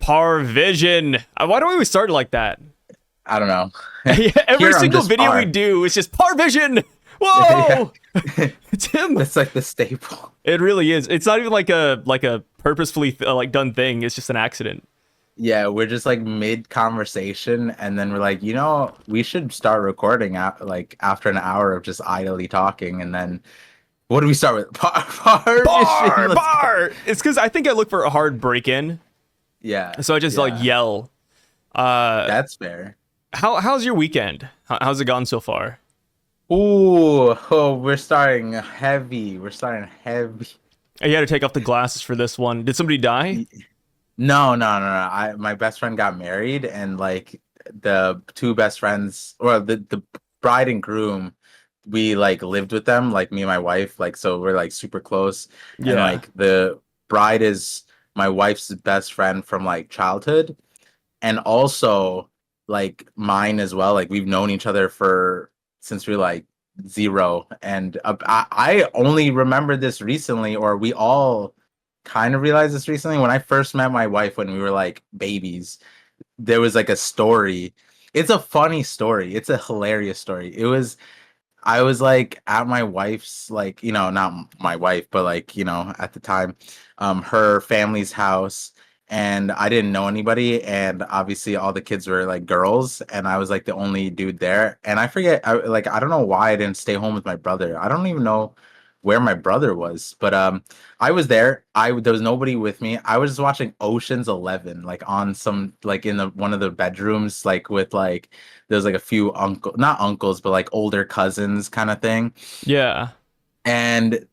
Par Vision. Why don't we always start like that? I don't know. Every Here I'm single just video we par. do is just Par Vision. Yeah. Whoa, it's him. That's like the staple. It really is. It's not even like a purposefully like done thing. It's just an accident. Yeah, we're just like mid conversation, and then we're like, we should start recording like after an hour of just idly talking, and then what do we start with? Par Vision. Bar, Let's go. bar. It's because I think I look for a hard break in, Yeah, so I just like yeah, yell. Uh, that's fair. how's your weekend? How's it gone so far? Ooh, oh, we're starting heavy. We're starting heavy. You had to take off the glasses for this one. Did somebody die? No, no, no, no. My best friend got married, and like the two best friends, or the bride and groom, we like lived with them, like me and my wife, like so we're like super close. And Yeah. like the bride is my wife's best friend from like childhood, and also like mine as well. Like we've known each other for since we were like zero, and I only remember this recently, or we all kind of realized this recently when I first met my wife when we were like babies. There was like a story. It's a funny story. It's a hilarious story. I was like at my wife's, like, not my wife, but like, at the time, her family's house, and I didn't know anybody, and obviously all the kids were like girls, and I was like the only dude there. And I forget, I don't know why I didn't stay home with my brother. I don't even know where my brother was, but I was there. There was nobody with me. I was just watching Ocean's 11, like on some, like in the one of the bedrooms, like with like there's like a few not uncles, but like older cousins kind of thing. Yeah. And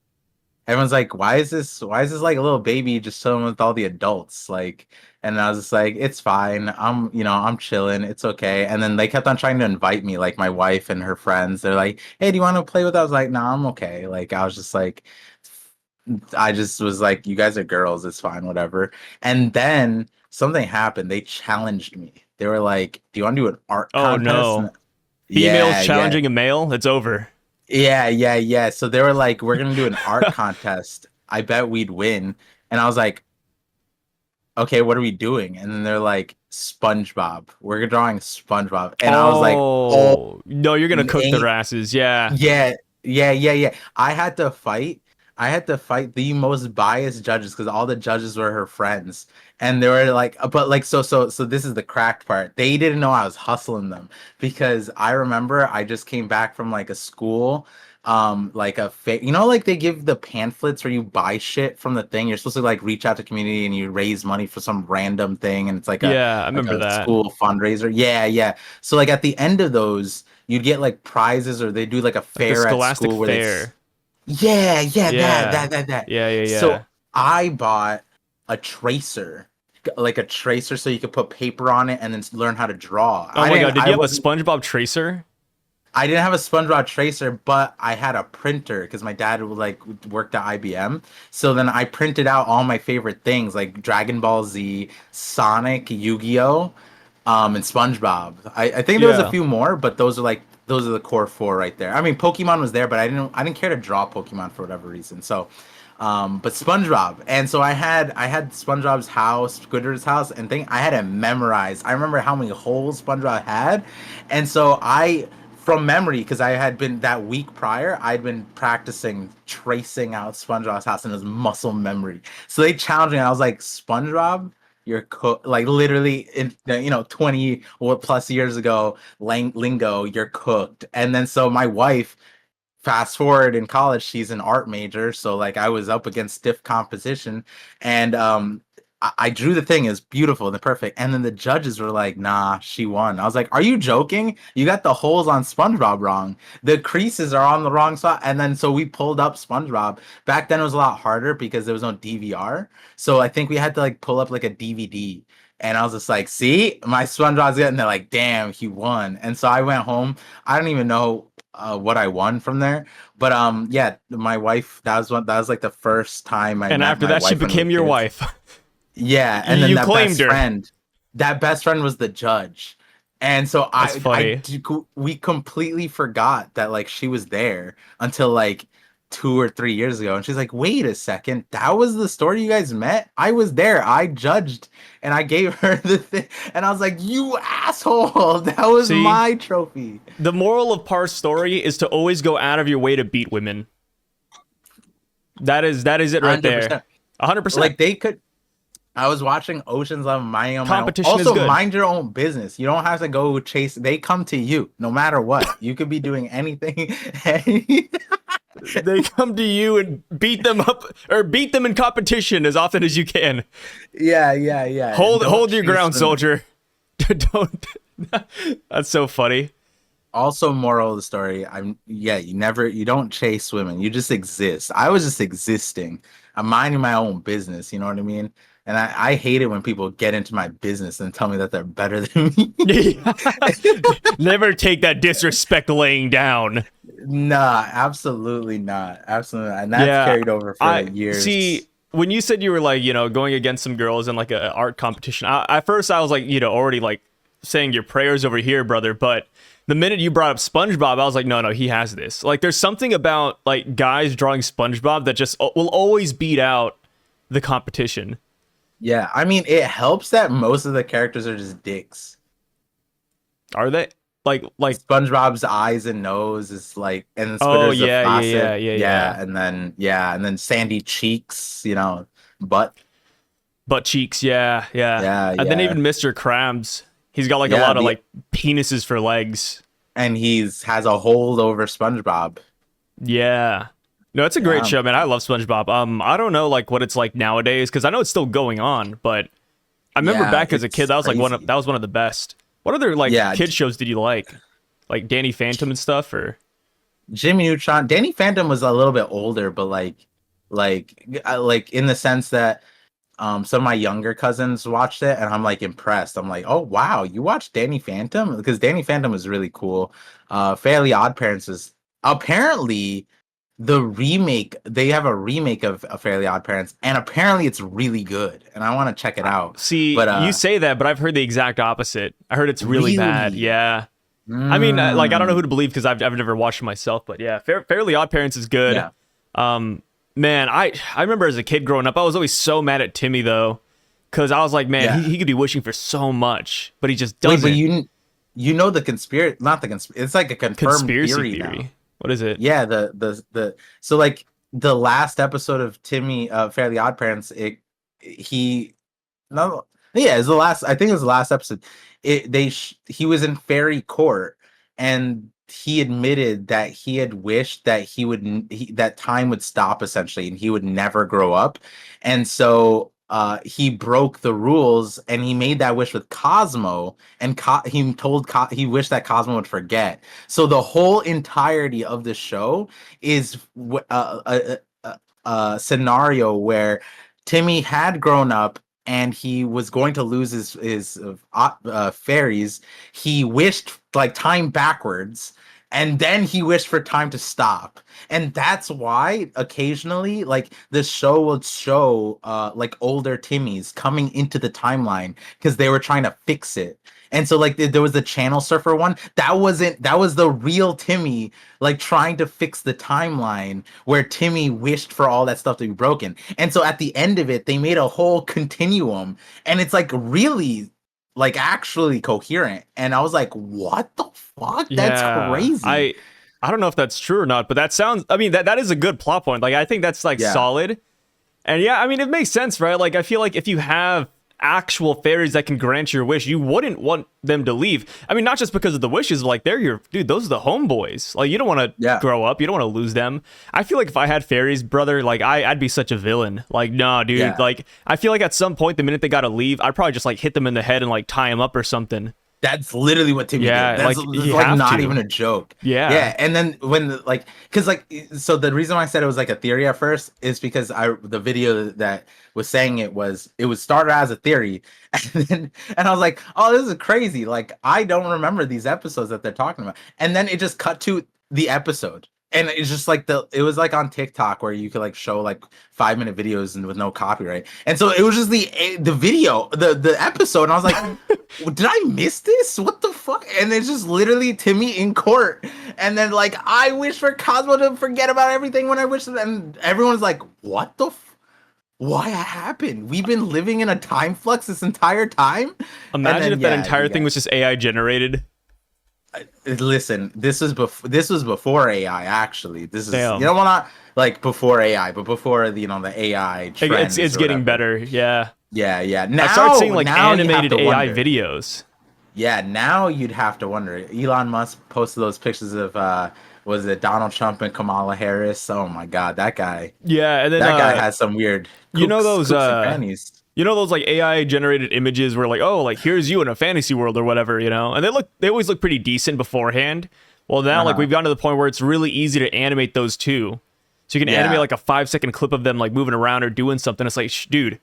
everyone's like, why is this like a little baby just chilling with all the adults? Like, and I was just like, it's fine. I'm chilling. It's okay. And then they kept on trying to invite me, like my wife and her friends. They're like, hey, do you want to play with us? I was like, nah, I'm okay. Like, I was just like, I just was like, you guys are girls, it's fine, whatever. And then something happened. They challenged me. They were like, do you want to do an art Oh contest? no. Females Yeah, yeah. challenging a male. It's over. Yeah, yeah, yeah. So they were like, we're gonna do an art contest. I bet we'd win. And I was like, okay, what are we doing? And then they're like, SpongeBob. We're drawing SpongeBob. And I was like, oh, Oh no, you're gonna cook their ain't asses. Yeah. yeah, yeah, yeah, yeah. I had to fight. I had to fight the most biased judges because all the judges were her friends. And they were like, but like, so this is the cracked part. They didn't know I was hustling them because I remember I just came back from like a school, like like they give the pamphlets where you buy shit from the thing. You're supposed to like reach out to community and you raise money for some random thing, and it's Yeah, I like remember a that. school fundraiser. Yeah, yeah. So like at the end of those, you'd get like prizes, or they do like a Like the fair at Scholastic school where Fair. yeah, yeah, that, Yeah. that, that, that. Yeah, yeah, yeah. So I bought a tracer, like a tracer, so you could put paper on it and then learn how to draw. Oh I my didn't, god, did I you have a wasn't, SpongeBob tracer? I didn't have a SpongeBob tracer, but I had a printer because my dad would like worked at IBM. So then I printed out all my favorite things like Dragon Ball Z, Sonic, Yu-Gi-Oh, and SpongeBob. I think there was a Yeah. few more, but those are the core four right there. I mean, Pokemon was there, but I didn't care to draw Pokemon for whatever reason. So, but SpongeBob, and so I had SpongeBob's house, Squidward's house, and thing I had it memorized. I remember how many holes SpongeBob had, and so from memory, because I had been that week prior, I'd been practicing tracing out SpongeBob's house, and it was muscle memory. So they challenged me. And I was like, SpongeBob, you're like literally in 20 or plus years ago, lingo, you're cooked. And then so my wife, fast forward in college, she's an art major, so like I was up against stiff competition, and I drew the thing. It's beautiful and perfect, and then the judges were like, nah, she won. I was like, are you joking? You got the holes on SpongeBob wrong, the creases are on the wrong spot. And then so we pulled up SpongeBob. Back then it was a lot harder because there was no DVR, so I think we had to like pull up like a DVD. And I was just like, see, my SpongeBob's getting there. Like, damn, he won. And so I went home. I don't even know what I won from there. But yeah, my wife, that was like the first time I And met after my that, she wife when we were became your kids. wife. Yeah, and then You claimed her. that best friend was the judge. And so That's funny. we completely forgot that like she was there until like 2 or 3 years ago, and she's like, wait a second, that was the store you guys met? I was there, I judged, and I gave her the thing, and I was like, you asshole, that was See, my trophy. the moral of Par's story is to always go out of your way to beat women. That is it right there. 100%. Like they could. I was watching Ocean's 11, minding on my own. Competition is Also, good. mind your own business. You don't have to go chase. They come to you no matter what. You could be doing anything. They come to you and beat them up, or beat them in competition as often as you can. Yeah. Hold your ground, soldier. Don't. That's so funny. Also, moral of the story, you don't chase women. You just exist. I was just existing. I'm minding my own business. You know what I mean? And I hate it when people get into my business and tell me that they're better than me. Never take that disrespect laying down. Nah, absolutely not. Absolutely not. And that's carried over for years. See, when you said you were like, going against some girls in like an art competition, at first I was like, already like saying your prayers over here, brother. But the minute you brought up SpongeBob, I was like, no, he has this. Like, there's something about like guys drawing SpongeBob that just will always beat out the competition. Yeah, I mean, it helps that most of the characters are just dicks. Are they? Like SpongeBob's eyes and nose is like, and then Squidward's yeah, and then Sandy Cheeks, butt cheeks, yeah. And then even Mr. Krabs, he's got like a lot of like penises for legs, and has a hold over SpongeBob. Yeah. No, it's a great show, man. I love SpongeBob. I don't know like what it's like nowadays because I know it's still going on, but I remember back as a kid that was like one of the best. What other like kid shows did you like? Like Danny Phantom and stuff, or Jimmy Neutron? Danny Phantom was a little bit older, but like in the sense that some of my younger cousins watched it, and I'm like impressed. I'm like, oh wow, you watched Danny Phantom? Because Danny Phantom was really cool. Fairly Odd Parents is apparently the remake. They have a remake of Fairly Odd Parents, and apparently it's really good, and I want to check it out. See, but you say that, but I've heard the exact opposit. I heard it's really bad. Yeah. I mean, like I don't know who to believe because I've never watched it myself, but yeah, Fairly Odd Parents is good. Yeah. Man, I remember as a kid growing up, I was always so mad at Timmy though, because I was like, man, he could be wishing for so much, but he just doesn't. Wait, but you know the conspiracy, not the conspiracy. It's like a confirmed conspiracy theory. Now. What is it? Yeah, so like the last episode of Timmy Fairly Odd Parents, it was the last. I think it was the last episode. He was in fairy court, and he admitted that he had wished that that time would stop essentially, and he would never grow up, and so he broke the rules, and he made that wish with Cosmo, and he wished that Cosmo would forget. So the whole entirety of the show is a scenario where Timmy had grown up and he was going to lose his fairies. He wished like time backwards, and then he wished for time to stop. And that's why occasionally like the show will show like older Timmys coming into the timeline because they were trying to fix it. And so like there was the Channel Surfer one. That was the real Timmy like trying to fix the timeline where Timmy wished for all that stuff to be broken. And so at the end of it, they made a whole continuum, and it's like really like actually coherent. And I was like, what the fuck? That's crazy. I don't know if that's true or not, but that sounds, I mean, that is a good plot point. Like, I think that's like solid. And yeah, I mean, it makes sense, right? Like, I feel like if you have actual fairies that can grant your wish, you wouldn't want them to leave. I mean, not just because of the wishes, like they're your dude, those are the homeboys. Like, you don't want to grow up, you don't want to lose them. I feel like if I had fairies, brother, like I'd be such a villain. Like, nah, dude. Like, I feel like at some point the minute they gotta leave, I'd probably just like hit them in the head and like tie them up or something. That's literally what Timmy did. That's like not even a joke. Yeah. And then when so the reason why I said it was like a theory at first is because the video that was saying it was started as a theory, and I was like, oh, this is crazy. Like, I don't remember these episodes that they're talking about. And then it just cut to the episode. And it's just like it was like on TikTok where you could like show like 5-minute videos and with no copyright. And so it was just the video, the episode. And I was like, did I miss this? What the fuck? And it's just literally Timmy in court. And then like, I wish for Cosmo to forget about everything when I wish, and everyone's like, what the why happened? We've been living in a time flux this entire time. And Imagine then if that entire thing was just AI generated. listen, this was before AI. Actually, this is Damn. well, not like before AI, but before the the AI trends. It's getting better. Yeah. Yeah. I started seeing Now animated AI videos. Yeah, now you'd have to wonder. Elon Musk posted those pictures of was it Donald Trump and Kamala Harris? Oh my God, that guy. Yeah, and then That guy has some weird you know those kooks and crannies. You know those like AI generated images where like, oh, like here's you in a fantasy world or whatever, and they always look pretty decent beforehand. Well, now like we've gotten to the point where it's really easy to animate those too. So you can animate like a 5-second clip of them like moving around or doing something. It's like, dude,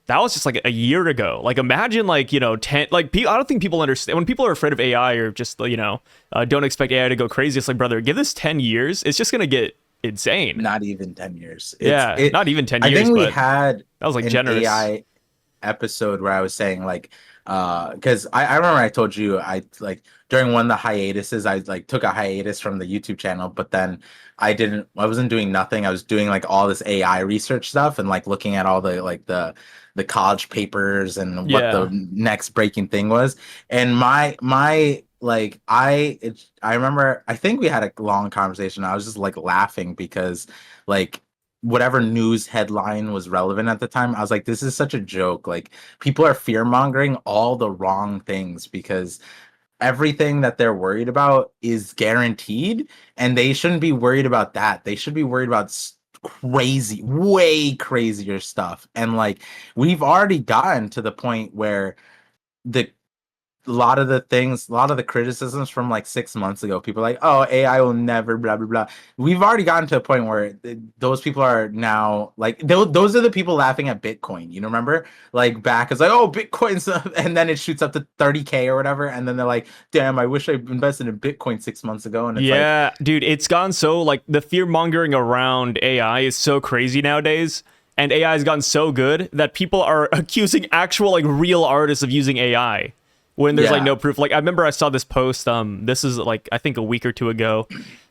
that was just like a year ago. Like imagine like, 10, like I don't think people understand when people are afraid of AI or just, don't expect AI to go crazy. It's like, brother, give this 10 years. It's just going to get insane. Not even 10 years. Not even 10 years. I think we had that was like an generous AI episode where I was saying like, because I remember I told you I like during one of the hiatuses I like took a hiatus from the YouTube channel, but then I wasn't doing nothing. I was doing like all this AI research stuff and like looking at all the like the college papers and what the next breaking thing was. And my like I remember I think we had a long conversation. I was just like laughing because like whatever news headline was relevant at the time, I was like, this is such a joke. Like people are fear mongering all the wrong things because everything that they're worried about is guaranteed, and they shouldn't be worried about that. They should be worried about crazy, way crazier stuff. And like we've already gotten to the point where the a lot of the criticisms from like 6 months ago, people are like, oh, AI will never blah blah blah. We've already gotten to a point where those people are now like those are the people laughing at Bitcoin. Remember, like back it's like, oh, Bitcoin's and then it shoots up to 30K or whatever, and then they're like, damn, I wish I invested in Bitcoin 6 months ago. And it's dude, it's gone so like the fear mongering around AI is so crazy nowadays. And AI has gotten so good that people are accusing actual like real artists of using AI. When there's like no proof. Like I remember I saw this post, this is like I think a week or two ago.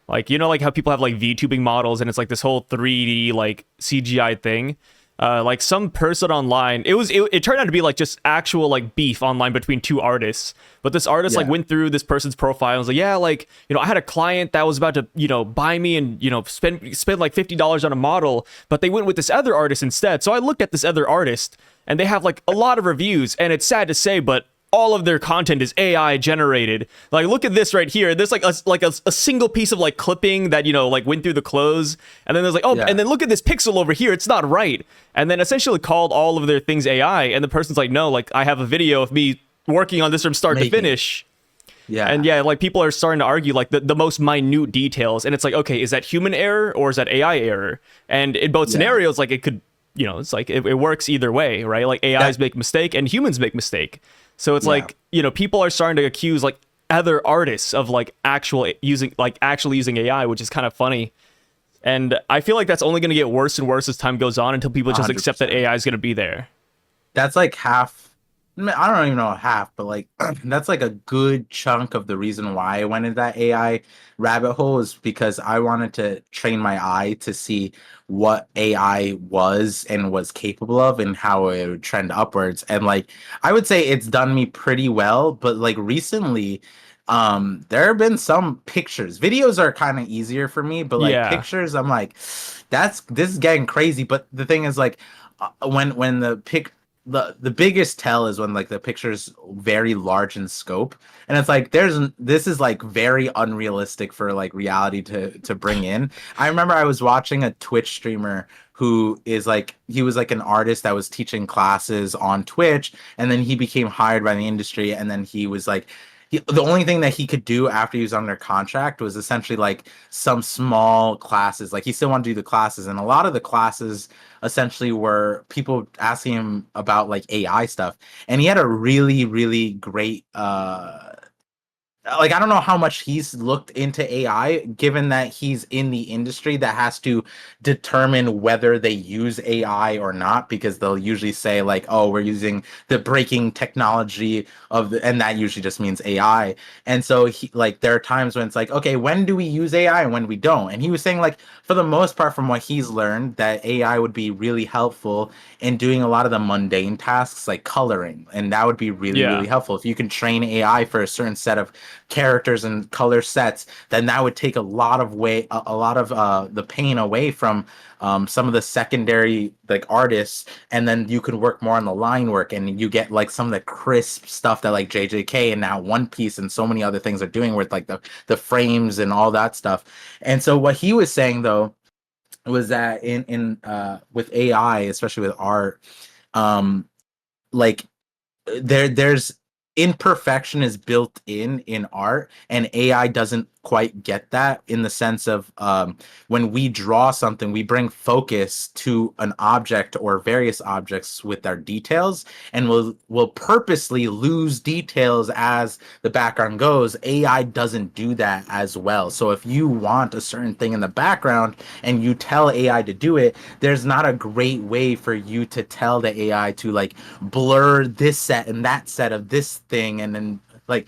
Like like how people have like VTubing models and it's like this whole 3D like CGI thing. Like some person online, it turned out to be like just actual like beef online between two artists. But this artist like went through this person's profile and was like, yeah, like, I had a client that was about to, buy me and, spend like $50 on a model, but they went with this other artist instead. So I looked at this other artist and they have like a lot of reviews, and it's sad to say, but all of their content is AI generated. Like, look at this right here. There's like a single piece of like clipping that, like went through the clothes. And then there's like, and then look at this pixel over here. It's not right. And then essentially called all of their things AI. And the person's like, no, like I have a video of me working on this from start to finish. Yeah. And like people are starting to argue like the most minute details. And it's like, okay, is that human error or is that AI error? And in both scenarios, like it could, it's like it works either way, right? Like AIs make mistake and humans make mistake. So it's like, people are starting to accuse like other artists of like actually using AI, which is kind of funny. And I feel like that's only going to get worse and worse as time goes on until people just 100%. Accept that AI is going to be there. That's like half. I don't even know half, but like that's like a good chunk of the reason why I went into that AI rabbit hole is because I wanted to train my eye to see what AI was and was capable of and how it would trend upwards. And like I would say it's done me pretty well, but like recently there have been some pictures. Videos are kind of easier for me, but like pictures I'm like this is getting crazy. But the thing is like when the biggest tell is when like the picture's very large in scope, and it's like this is like very unrealistic for like reality to bring in. I remember I was watching a Twitch streamer who is like he was like an artist that was teaching classes on Twitch, and then he became hired by the industry, and then he was like the only thing that he could do after he was under contract was essentially like some small classes. Like he still wanted to do the classes, and a lot of the classes essentially were people asking him about like AI stuff. And he had a really, really great like I don't know how much he's looked into AI, given that he's in the industry that has to determine whether they use AI or not, because they'll usually say like, "Oh, we're using the breaking technology of the," and that usually just means AI. And so he like there are times when it's like, "Okay, when do we use AI and when we don't?" And he was saying like for the most part from what he's learned that AI would be really helpful in doing a lot of the mundane tasks like coloring, and that would be really Yeah. really helpful if you can train AI for a certain set of characters and color sets, then that would take a lot of a lot of the pain away from some of the secondary like artists, and then you could work more on the line work, and you get like some of the crisp stuff that like JJK and now One Piece and so many other things are doing with like the frames and all that stuff. And so what he was saying though was that in with AI, especially with art, um, like there's imperfection is built in art, and AI doesn't quite get that in the sense of when we draw something we bring focus to an object or various objects with our details, and we'll purposely lose details as the background goes. AI doesn't do that as well. So if you want a certain thing in the background and you tell AI to do it, there's not a great way for you to tell the AI to like blur this set and that set of this thing, and then like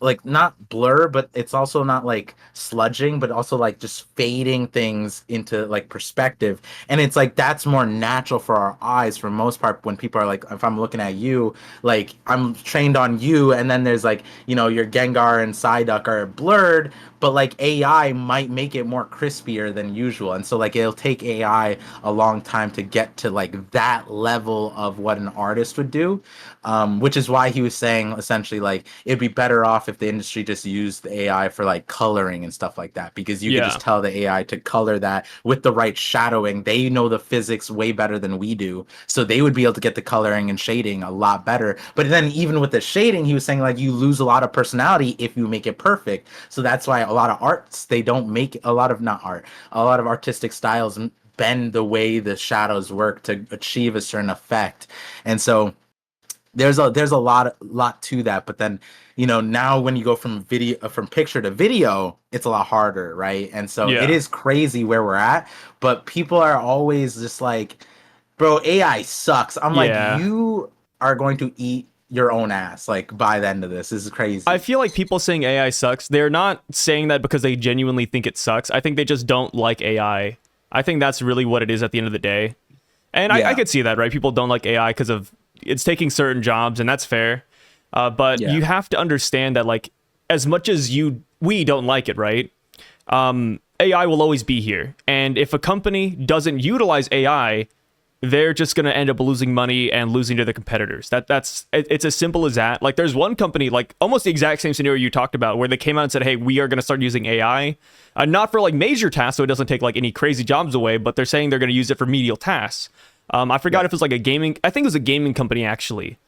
like not blur, but it's also not like sludging, but also like just fading things into like perspective. And it's like that's more natural for our eyes for most part. When people are like, if I'm looking at you, like I'm trained on you, and then there's like, you know, your Gengar and Psyduck are blurred, but like AI might make it more crispier than usual. And so like it'll take AI a long time to get to like that level of what an artist would do, which is why he was saying essentially like it'd be better off if the industry just used the AI for like coloring and stuff like that, because you could Yeah. just tell the AI to color that with the right shadowing. They know the physics way better than we do, so they would be able to get the coloring and shading a lot better. But then even with the shading, he was saying like you lose a lot of personality if you make it perfect. So that's why a lot of arts, they don't make a lot of not art, a lot of artistic styles bend the way the shadows work to achieve a certain effect. And so there's a lot to that. But then, you know, now when you go from video from picture to video, it's a lot harder, right? And so it Yeah. is crazy where we're at, but people are always just like, bro, AI sucks. I'm like, Yeah. you are going to eat your own ass like by the end of this. This is I crazy. feel like people saying AI sucks, they're not saying that because they genuinely think it sucks. I think they just don't like AI. I think that's really what it is at the end of the day. And I Yeah. could see that, right? People don't like AI because of it's taking certain jobs, and that's fair. But Yeah. you have to understand that, like, as much as we don't like it, right? AI will always be here, and if a company doesn't utilize AI, they're just going to end up losing money and losing to the competitors. It's as simple as that. Like there's one company, like almost the exact same scenario you talked about, where they came out and said, "Hey, we are going to start using AI, not for like major tasks, so it doesn't take like any crazy jobs away, but they're saying they're going to use it for medial tasks." I forgot Right. if it was like a gaming. I think it was a gaming company actually.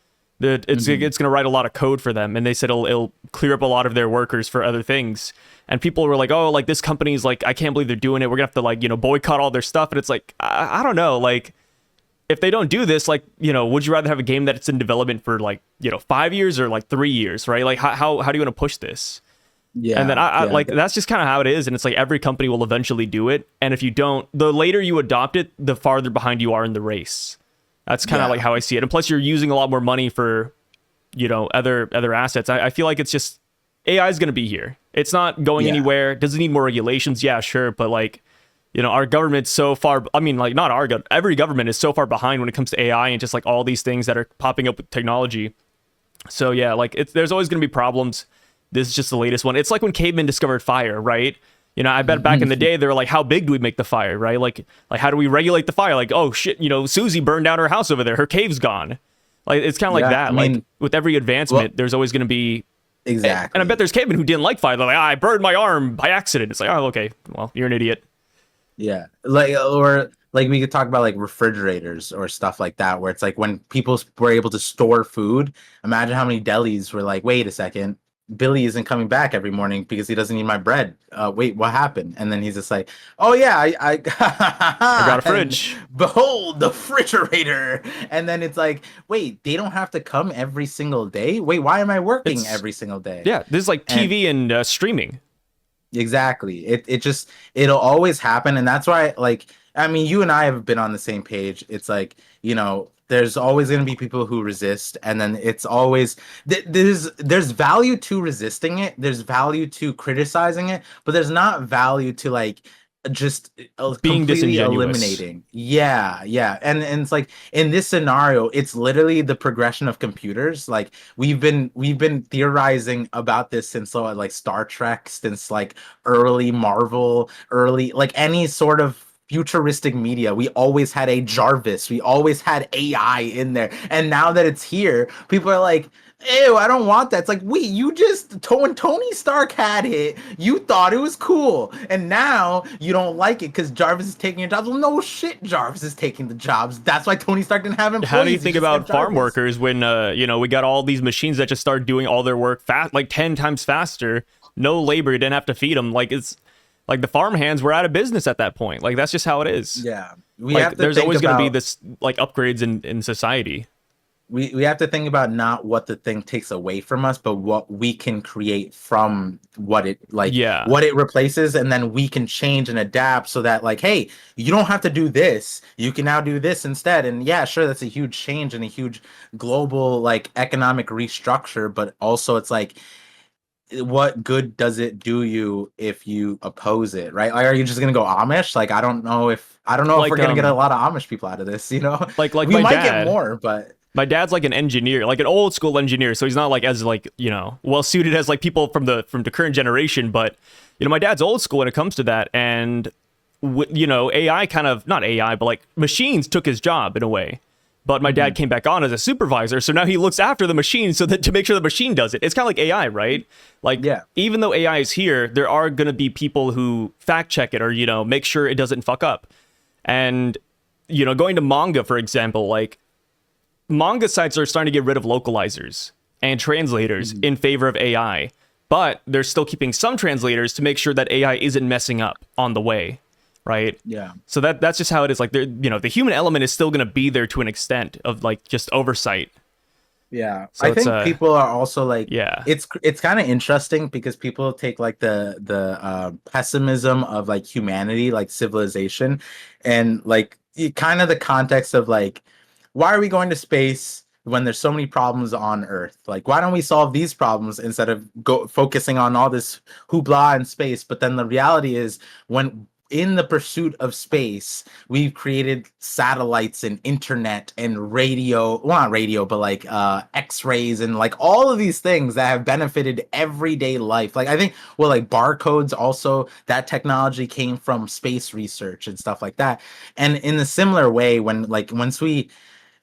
It's Hmm. going to write a lot of code for them, and they said it'll clear up a lot of their workers for other things. And people were like, "Oh, like this company's like, I can't believe they're doing it. We're gonna have to like boycott all their stuff." And it's like, I don't know, like if they don't do this, like, would you rather have a game that's in development for like, 5 years or like 3 years, right? Like, how do you want to push this? And then Yeah. I Yeah. like that's just kind of how it is. And it's like every company will eventually do it. And if you don't, the later you adopt it, the farther behind you are in the race. That's kind of like Yeah. how I see it. And plus, you're using a lot more money for, other assets. I feel like it's just AI is going to be here. It's not going Yeah. anywhere. Does it need more regulations? Yeah, sure. But like, our government's so far. I mean, like not our government. Every government is so far behind when it comes to AI and just like all these things that are popping up with technology. So yeah, like there's always going to be problems. This is just the latest one. It's like when cavemen discovered fire, right? I bet back in the day they were like, how big do we make the fire, right? Like how do we regulate the fire? Like, oh shit, Susie burned down her house over there. Her cave's gone. Like it's kind of like Yeah. I that. Like mean, with every well, advancement, there's always going to be. And I bet exactly. there's cavemen who didn't like fire. They're like, I burned my arm by accident. It's like, oh, okay, well, you're an idiot. Yeah. Like, or like we could talk about like refrigerators or stuff like that, where it's like when people were able to store food, imagine how many delis were like, wait a second. Billy isn't coming back every morning because he doesn't need my bread. Wait, what happened? And then he's just like, oh yeah, I got a and fridge. behold the refrigerator. And then it's like, wait, they don't have to come every single day. Wait, why am I working It's every single day? yeah, this is like And TV and streaming. exactly. It just it'll always happen, and that's why like I mean you and I have been on the same page. It's like, there's always going to be people who resist, and then it's always there's value to resisting it. There's value to criticizing it, but there's not value to like just Being completely disingenuous. eliminating. Yeah, yeah. And it's like in this scenario, it's literally the progression of computers. Like we've been theorizing about this since like Star Trek, since like early Marvel, early like any sort of futuristic media. We always had a Jarvis, we always had AI in there, and now that it's here, people are like, ew, I don't want that. It's like, wait, when Tony Stark had it, you thought it was cool, and now you don't like it because Jarvis is taking your jobs. Well, no shit, Jarvis is taking the jobs. That's why Tony Stark didn't have How do you employees. He think just had about farm Jarvis. workers when we got all these machines that just start doing all their work fast, like 10 times faster? No labor, you didn't have to feed them. Like it's like the farm hands were out of business at that point. Like that's just how it is. Yeah, we Like have to there's think always going to be about this like upgrades in society. we have to think about not what the thing takes away from us, but what we can create from Yeah. what it replaces, and then we can change and adapt so that like, hey, you don't have to do this, you can now do this instead. And yeah, sure, that's a huge change and a huge global like economic restructure, but also it's like, what good does it do you if you oppose it, right? Like, are you just gonna go Amish? Like, I don't know if we're Like gonna get a lot of Amish people out of this, like we my might get dad. more, but My dad's like an engineer, like an old school engineer, so he's not like as like, well suited as like people from the current generation, but my dad's old school when it comes to that. And AI kind of, not AI, but like machines took his job in a way. But my dad came back on as a supervisor, so now he looks after the machine so that to make sure the machine does it. It's kind of like AI, right? Like yeah. even though AI is here, there are going to be people who fact check it or make sure it doesn't fuck up. And going to manga for example, like manga sites are starting to get rid of localizers and translators in favor of AI, but they're still keeping some translators to make sure that AI isn't messing up on the way, right? Yeah. So that's just how it is. Like the human element is still going to be there to an extent of like just oversight. Yeah, So I it's think people are also like, yeah, it's kind of interesting because people take like the pessimism of like humanity, like civilization, and like kind of the context of like, why are we going to space when there's so many problems on Earth? Like, why don't we solve these problems instead of go focusing on all this hoopla in space? But then the reality is, when in the pursuit of space, we've created satellites and internet and radio, well, not radio, but like x-rays and like all of these things that have benefited everyday life. Like I think, well, like barcodes also, that technology came from space research and stuff like that. And in a similar way, when like once we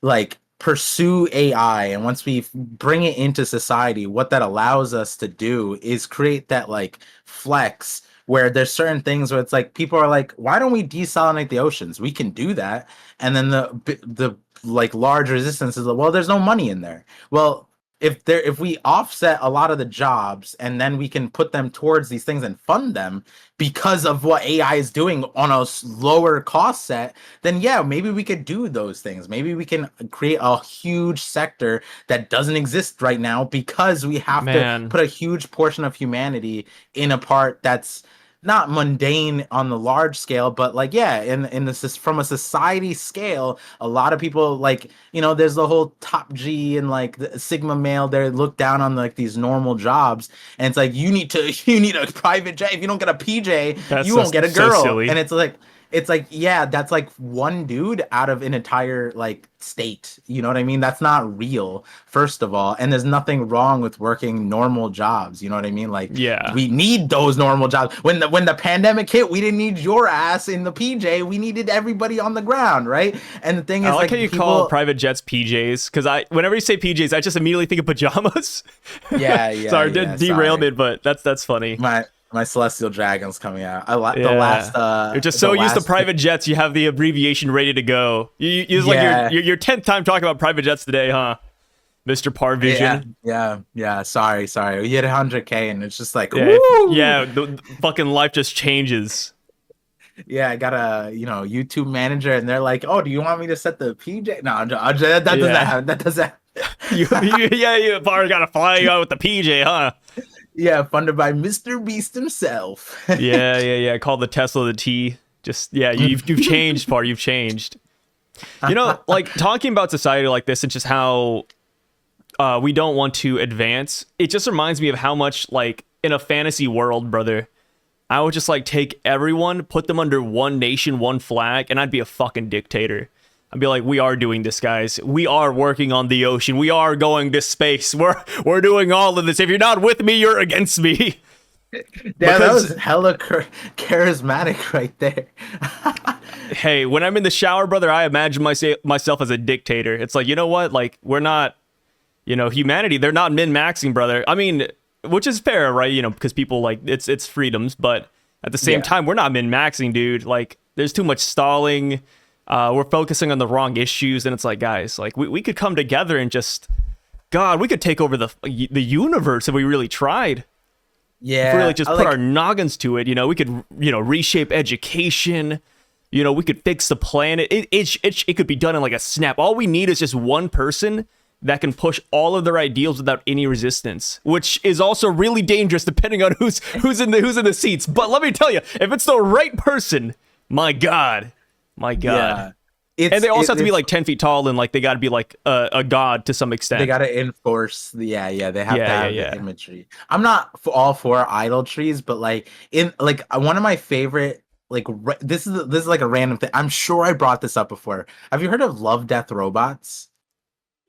like pursue AI and once we bring it into society, what that allows us to do is create that like flex where there's certain things where it's like people are like, why don't we desalinate the oceans? We can do that. And then the like large resistance is like, well, there's no money in there. Well, if we offset a lot of the jobs and then we can put them towards these things and fund them because of what AI is doing on a lower cost set, then yeah, maybe we could do those things. Maybe we can create a huge sector that doesn't exist right now because we have to man. put a huge portion of humanity in a part that's not mundane on the large scale, but like yeah, in this from a society scale, a lot of people like there's the whole top G and like the Sigma male. They look down on like these normal jobs, and it's like you need a private jet. If you don't get a PJ, That's you so, won't get a so girl, and silly. it's like yeah, that's like one dude out of an entire like state. You know what I mean? That's not real, first of all, and there's nothing wrong with working normal jobs. You know what I mean? Like Yeah. we need those normal jobs. When the pandemic hit, we didn't need your ass in the PJ. We needed everybody on the ground, right? And the thing I is, like how like you call people, private jets PJs because whenever you say PJs, I just immediately think of pajamas. yeah, yeah, Sorry, yeah. derailed Sorry, it, but that's funny. my celestial dragon's coming out. Yeah, you're just The so used to last, private jets, you have the abbreviation ready to go. It's like yeah. your 10th time talking about private jets today, huh? Mr. Yeah, Parvision. yeah. Sorry. You hit 100K, and it's just like, Yeah, woo! yeah, the fucking life just changes. Yeah, I got a YouTube manager, and they're like, "Oh, do you want me to set the PJ?" No, that doesn't Yeah. happen. That doesn't. You probably gotta fly you out with the PJ, huh? Yeah, funded by Mr. Beast himself. Yeah. Call the Tesla the T. Just yeah, you've changed, Par. You've changed. Like talking about society like this and just how we don't want to advance. It just reminds me of how much like in a fantasy world, brother, I would just like take everyone, put them under one nation, one flag, and I'd be a fucking dictator. I'd be like, we are doing this, guys. We are working on the ocean. We are going to space. We're doing all of this. If you're not with me, you're against me. Yeah, that was hella charismatic right there. Hey, when I'm in the shower, brother, I imagine myself as a dictator. It's like, you know what? Like, we're not, humanity, they're not min-maxing, brother. I mean, which is fair, right? Because people like, it's freedoms, but at the same time, we're not min-maxing, dude. Like, there's too much stalling. We're focusing on the wrong issues, and it's like, guys, like, we could come together and just, God, we could take over the universe if we really tried. Yeah, if we really just put our noggins to it, we could, reshape education. We could fix the planet. It could be done in like a snap. All we need is just one person that can push all of their ideals without any resistance, which is also really dangerous depending on who's in the seats. But let me tell you, if it's the right person, my God. Yeah. And they also have to be like 10 feet tall, and like they got to be like a god to some extent. They got to enforce they have to have the imagery. I'm not all for idol trees, but like one of my favorite, like this is like a random thing. I'm sure I brought this up before. Have you heard of Love, Death, Robots?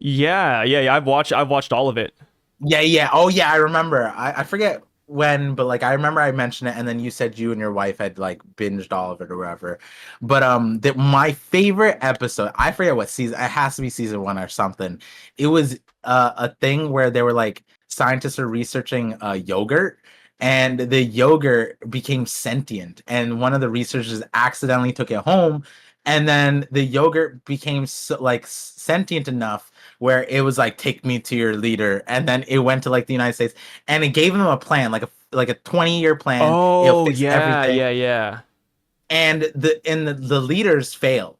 Yeah. I've watched all of it. Yeah. Oh yeah, I remember. I forget when, but like I remember I mentioned it, and then you said you and your wife had like binged all of it or whatever. But my favorite episode, I forget what season. It has to be season 1 or something. It was a thing where they were like scientists are researching yogurt, and the yogurt became sentient, and one of the researchers accidentally took it home, and then the yogurt became sentient enough where it was like, take me to your leader, and then it went to like the United States, and it gave them a plan, like a 20-year plan. Oh, yeah. And the leaders failed,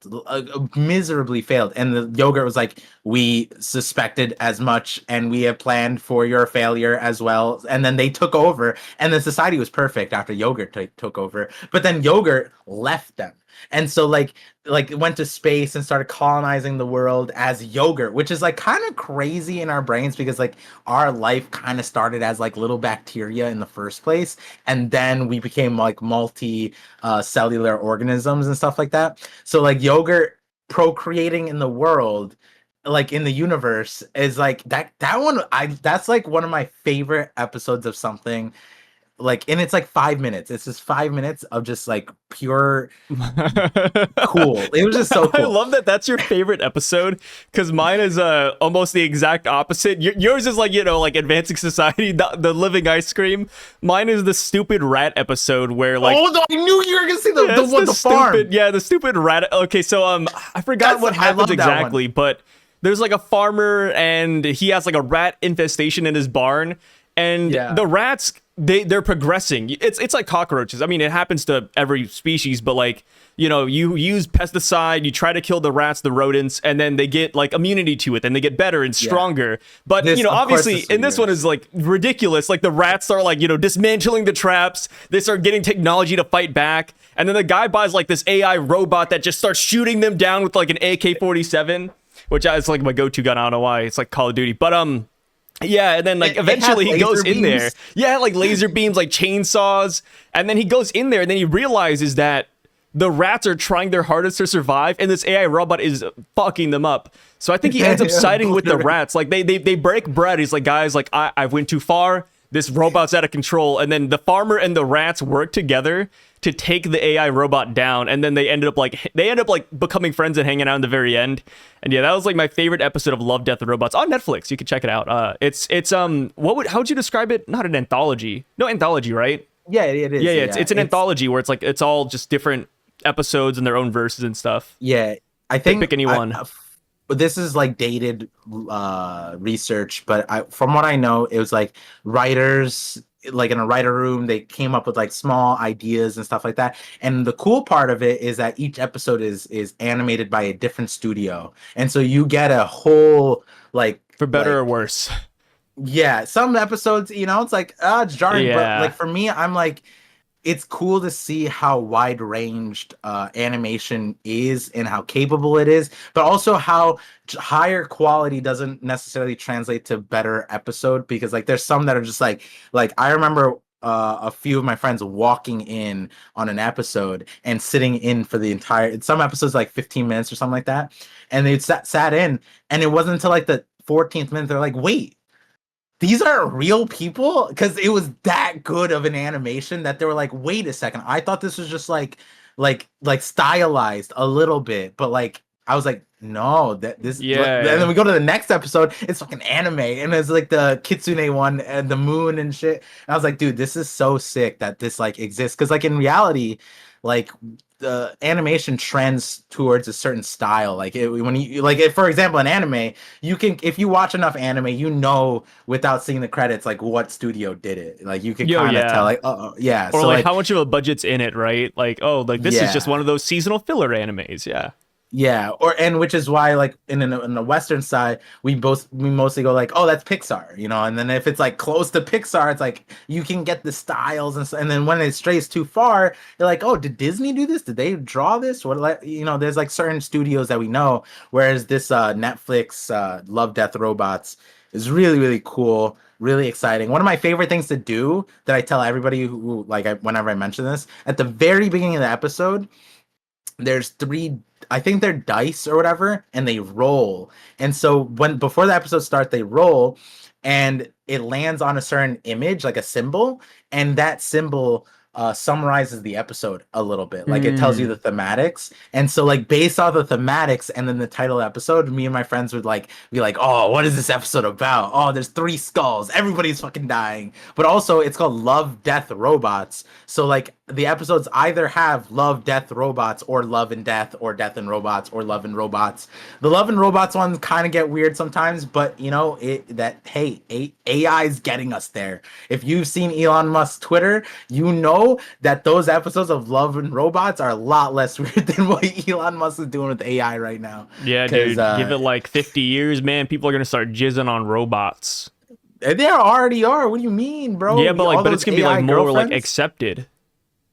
miserably failed, and the yogurt was like, we suspected as much, and we have planned for your failure as well. And then they took over, and the society was perfect after yogurt took over. But then yogurt left them, and so like went to space and started colonizing the world as yogurt, which is like kind of crazy in our brains, because like our life kind of started as like little bacteria in the first place, and then we became like multi cellular organisms and stuff like that. So like yogurt procreating in the world, like in the universe, is like that's like one of my favorite episodes of something. Like, and it's like 5 minutes. It's just 5 minutes of just like pure cool. It was just so cool. I love that that's your favorite episode, because mine is almost the exact opposite. Yours is like, like advancing society, the living ice cream. Mine is the stupid rat episode where like, oh no, I knew you were gonna see the farm. The stupid rat. Okay, so I forgot what happens exactly, but there's like a farmer, and he has like a rat infestation in his barn, and the rats, they're progressing. It's like cockroaches. I mean, it happens to every species, but like, you use pesticide, you try to kill the rats, the rodents, and then they get like immunity to it, then they get better and stronger. But obviously in this one is like ridiculous. Like the rats are like, dismantling the traps. They start getting technology to fight back. And then the guy buys like this AI robot that just starts shooting them down with like an AK-47, which is like my go-to gun. I don't know why. It's like Call of Duty. But yeah, and then like eventually he goes in there. Yeah, like laser beams, like chainsaws. And then he goes in there, and then he realizes that the rats are trying their hardest to survive, and this AI robot is fucking them up. So I think he ends up siding with the rats. Like they break bread. He's like, guys, like I went too far. This robot's out of control. And then the farmer and the rats work together to take the AI robot down, and then they end up becoming friends and hanging out in the very end. And yeah, that was like my favorite episode of Love, Death, and Robots on Netflix. You can check it out. It's how would you describe it? Not an anthology. No, anthology, right? Yeah, it is. Yeah. It's an anthology where it's all just different episodes and their own verses and stuff. Yeah, I think pick any one. this is like dated research, but from what I know, it was like writers like in a writer room, they came up with like small ideas and stuff like that. And the cool part of it is that each episode is animated by a different studio, and so you get a whole like For better or worse. yeah, some episodes, it's like it's jarring, but Yeah. like for me, I'm like it's cool to see how wide ranged animation is and how capable it is, but also how higher quality doesn't necessarily translate to better episode, because like there's some that are just like I remember a few of my friends walking in on an episode and sitting in for the entire, some episodes like 15 minutes or something like that, and they sat in, and it wasn't until like the 14th minute they're like, wait, these are real people, because it was that good of an animation that they were like, wait a second, I thought this was just like stylized a little bit, but like I was like, no, that this Yeah. and then we go to the next episode, it's fucking anime, and it's like the Kitsune one and the moon and shit, and I was like, dude, this is so sick that this like exists, because like in reality, like the animation trends towards a certain style. Like when you like, if, for example, in anime, you can, if you watch enough anime, without seeing the credits, like what studio did it. Like you can kind of tell, like, yeah. Or so like how much of a budget's in it, right? Like, oh, like this is just one of those seasonal filler animes. Yeah. Yeah, and which is why, like in the Western side, we mostly go like, oh, that's Pixar, and then if it's like close to Pixar, it's like you can get the styles, and then when it strays too far, you're like, oh, did Disney do this? Did they draw this? What, like, there's like certain studios that we know, whereas this Netflix Love, Death, Robots is really, really cool, really exciting. One of my favorite things to do that I tell everybody who like whenever I mention this, at the very beginning of the episode, there's three, I think they're dice or whatever, and they roll. And so before the episode starts, they roll, and it lands on a certain image, like a symbol, and that symbol summarizes the episode a little bit. Like it tells you the thematics. And so like based off the thematics and then the title of the episode, me and my friends would like be like, oh, what is this episode about? Oh, there's 3 skulls. Everybody's fucking dying. But also it's called Love, Death, Robots. So like the episodes either have love, death, robots, or love and death, or death and robots, or love and robots. The love and robots ones kind of get weird sometimes, but AI is getting us there. If you've seen Elon Musk's Twitter, you know that those episodes of love and robots are a lot less weird than what Elon Musk is doing with AI right now. Yeah, dude, give it like 50 years, man. People are gonna start jizzing on robots. They already are. What do you mean, bro? Yeah, but it's gonna be like more girlfriends? like accepted.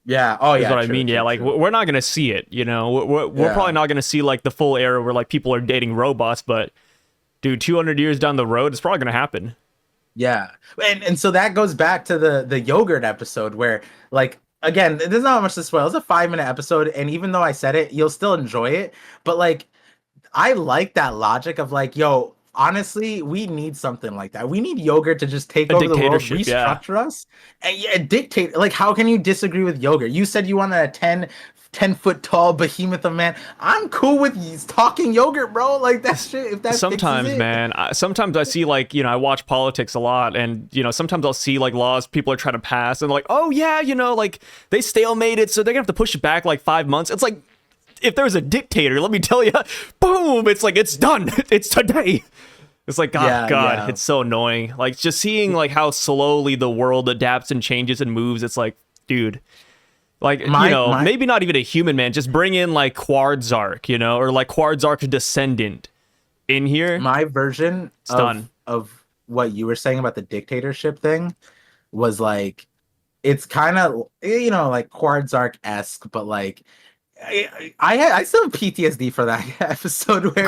Yeah. Oh, yeah. Is what I mean. Yeah, like we're not gonna see it. We're probably not gonna see like the full era where like people are dating robots. But dude, 200 years down the road, it's probably gonna happen. Yeah, and so that goes back to the yogurt episode where, like, again, there's not much to spoil. It's a 5-minute episode, and even though I said it, you'll still enjoy it. But like, I like that logic of like, yo, honestly, we need something like that. We need yogurt to just take over the world, restructure us, and dictate. Like, how can you disagree with yogurt? You said you wanted a 10-foot tall behemoth of man. I'm cool with you talking yogurt, bro. Like that shit. If that sometimes, man, sometimes I see like, I watch politics a lot, and sometimes I'll see like laws people are trying to pass, and like, oh yeah, like they stalemated, so they're gonna have to push it back like 5 months. It's like, if there's a dictator, let me tell you, boom, it's like, it's done. It's today. It's like, God, it's so annoying. Like just seeing like how slowly the world adapts and changes and moves. It's like, dude, like, maybe not even a human, man. Just bring in like Quartzark, or like Quartzark's descendant in here. My version of what you were saying about the dictatorship thing was like, it's kind of, like Quartzark-esque, but like, I still have PTSD for that episode where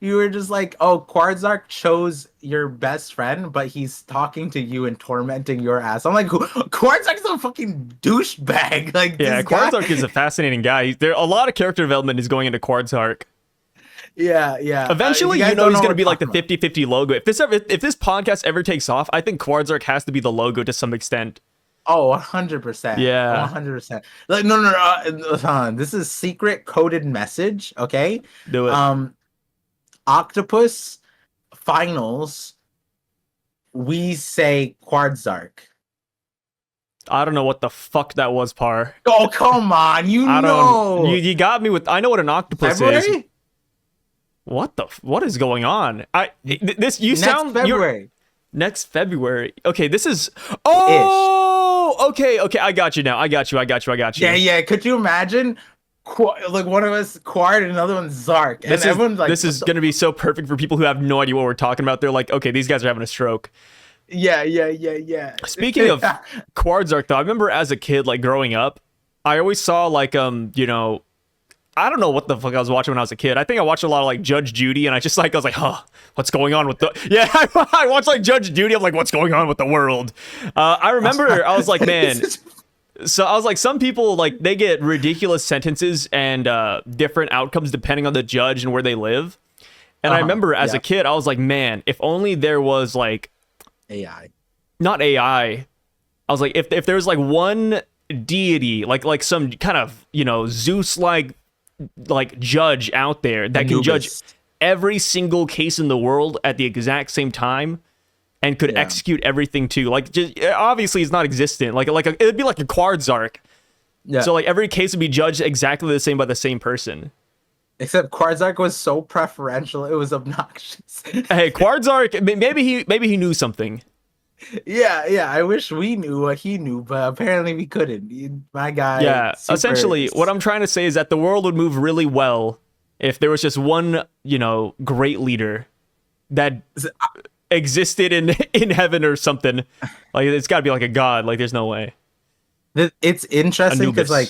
you were just like, oh, Quartzark chose your best friend, but he's talking to you and tormenting your ass. I'm like, Quartzark's a fucking douchebag. Like, yeah, Quartzark is a fascinating guy. There a lot of character development is going into Quartzark. Yeah. Eventually, he's going to be like the 50-50 logo. If this podcast ever takes off, I think Quartzark has to be the logo to some extent. Oh, 100%. Yeah. 100%. Like, no. This is secret coded message, okay? Do it. Octopus finals, we say Quartzark. I don't know what the fuck that was, Par. Oh, come on. You know. You got me with, I know what an octopus is. what is going on? This you Next sound you're February next February. Okay, this is ish. okay. I got you now. I got Yeah, you. yeah. Could you imagine? Like one of us Quard and another one's Zark, and everyone's like, This "What is the?" gonna be so perfect for people who have no idea what we're talking about. They're like, okay, these guys are having a stroke. Yeah, yeah, yeah, yeah. Speaking of Quartzark, though, I remember as a kid, like growing up, I always saw like I don't know what the fuck I was watching when I was a kid. I think I watched a lot of like Judge Judy, and I was like, huh, what's going on with the yeah? I watched like Judge Judy. I'm like, what's going on with the world? I remember I was like, man. So I was like, some people like they get ridiculous sentences and different outcomes depending on the judge and where they live. And I remember as a kid, I was like, man, if only there was like AI. not AI. I was like, if there was like one deity, like some kind of Zeus like judge out there that can judge Anubis. every single case in the world at the exact same time and could Yeah. execute everything too. Like, just, obviously, it's not existent. It'd be like a Quartzark. Yeah. So like every case would be judged exactly the same by the same person. Except Quartzark was so preferential, it was obnoxious. Hey, Quartzark, maybe he knew something. Yeah, yeah. I wish we knew what he knew, but apparently we couldn't. My guy, Yeah, super. essentially, what I'm trying to say is that the world would move really well if there was just one, great leader that existed in heaven or something. Like it's got to be like a god. Like there's no way. It's interesting because Anubis. like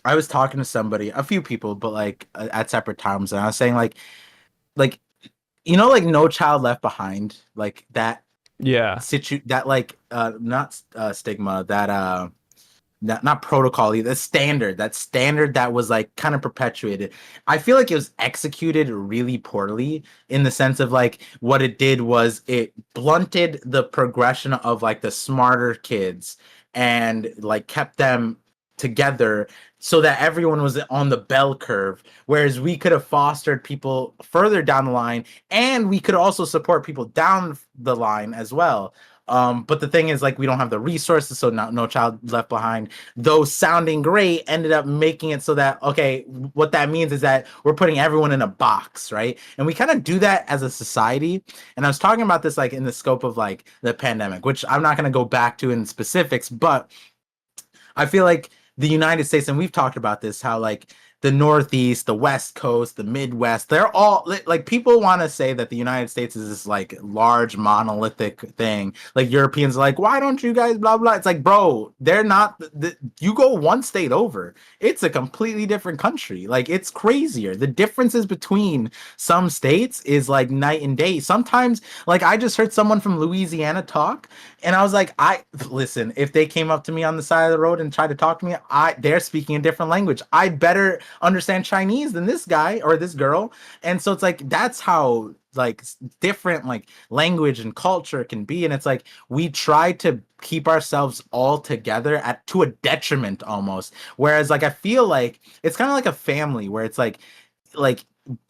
I was talking to somebody, a few people, but like at separate times, and I was saying like like No Child Left Behind, like that Yeah. that like not stigma, that not protocol either, that standard that was like kind of perpetuated. I feel like it was executed really poorly in the sense of like what it did was it blunted the progression of like the smarter kids and like kept them together so that everyone was on the bell curve, whereas we could have fostered people further down the line and we could also support people down the line as well. But the thing is, like, we don't have the resources, so No Child Left Behind, though sounding great, ended up making it so that, okay, what that means is that we're putting everyone in a box, right? And we kind of do that as a society. And I was talking about this like in the scope of like the pandemic, which I'm not going to go back to in specifics, but I feel like the United States, and we've talked about this, how like the Northeast, the West Coast, the Midwest, they're all like people want to say that the United States is this like large monolithic thing. Like Europeans are like, why don't you guys blah blah? It's like, bro, they're not. You go one state over, it's a completely different country. Like it's crazier. The differences between some states is like night and day. Sometimes, like I just heard someone from Louisiana talk, and I was like, I listen, if they came up to me on the side of the road and tried to talk to me, they're speaking a different language. I better understand Chinese than this guy or this girl. And so it's like that's how like different like language and culture can be. And it's like we try to keep ourselves all together at to a detriment almost. Whereas like I feel like it's kind of like a family where it's like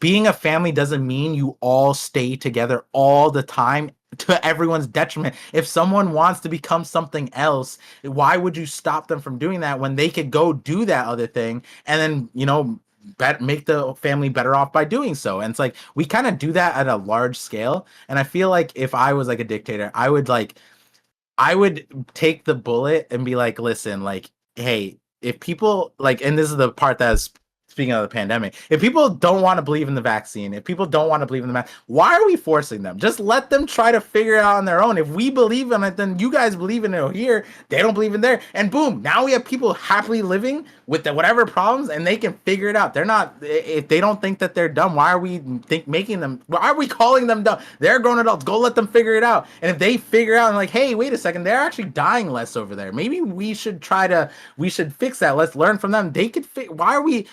being a family doesn't mean you all stay together all the time to everyone's detriment. If someone wants to become something else, why would you stop them from doing that when they could go do that other thing and then, make the family better off by doing so? And it's like we kind of do that at a large scale. And I feel like if I was like a dictator, I would take the bullet and be like, listen, like, hey, if people like, and this is the part that's speaking of the pandemic, if people don't want to believe in the vaccine, if people don't want to believe in the mask, why are we forcing them? Just let them try to figure it out on their own. If we believe in it, then you guys believe in it here. They don't believe in there, and boom, now we have people happily living with whatever problems, and they can figure it out. They're not. If they don't think that they're dumb, why are we making them? Why are we calling them dumb? They're grown adults. Go let them figure it out. And if they figure out and like, hey, wait a second, they're actually dying less over there. Maybe we should fix that. Let's learn from them. They could why are we,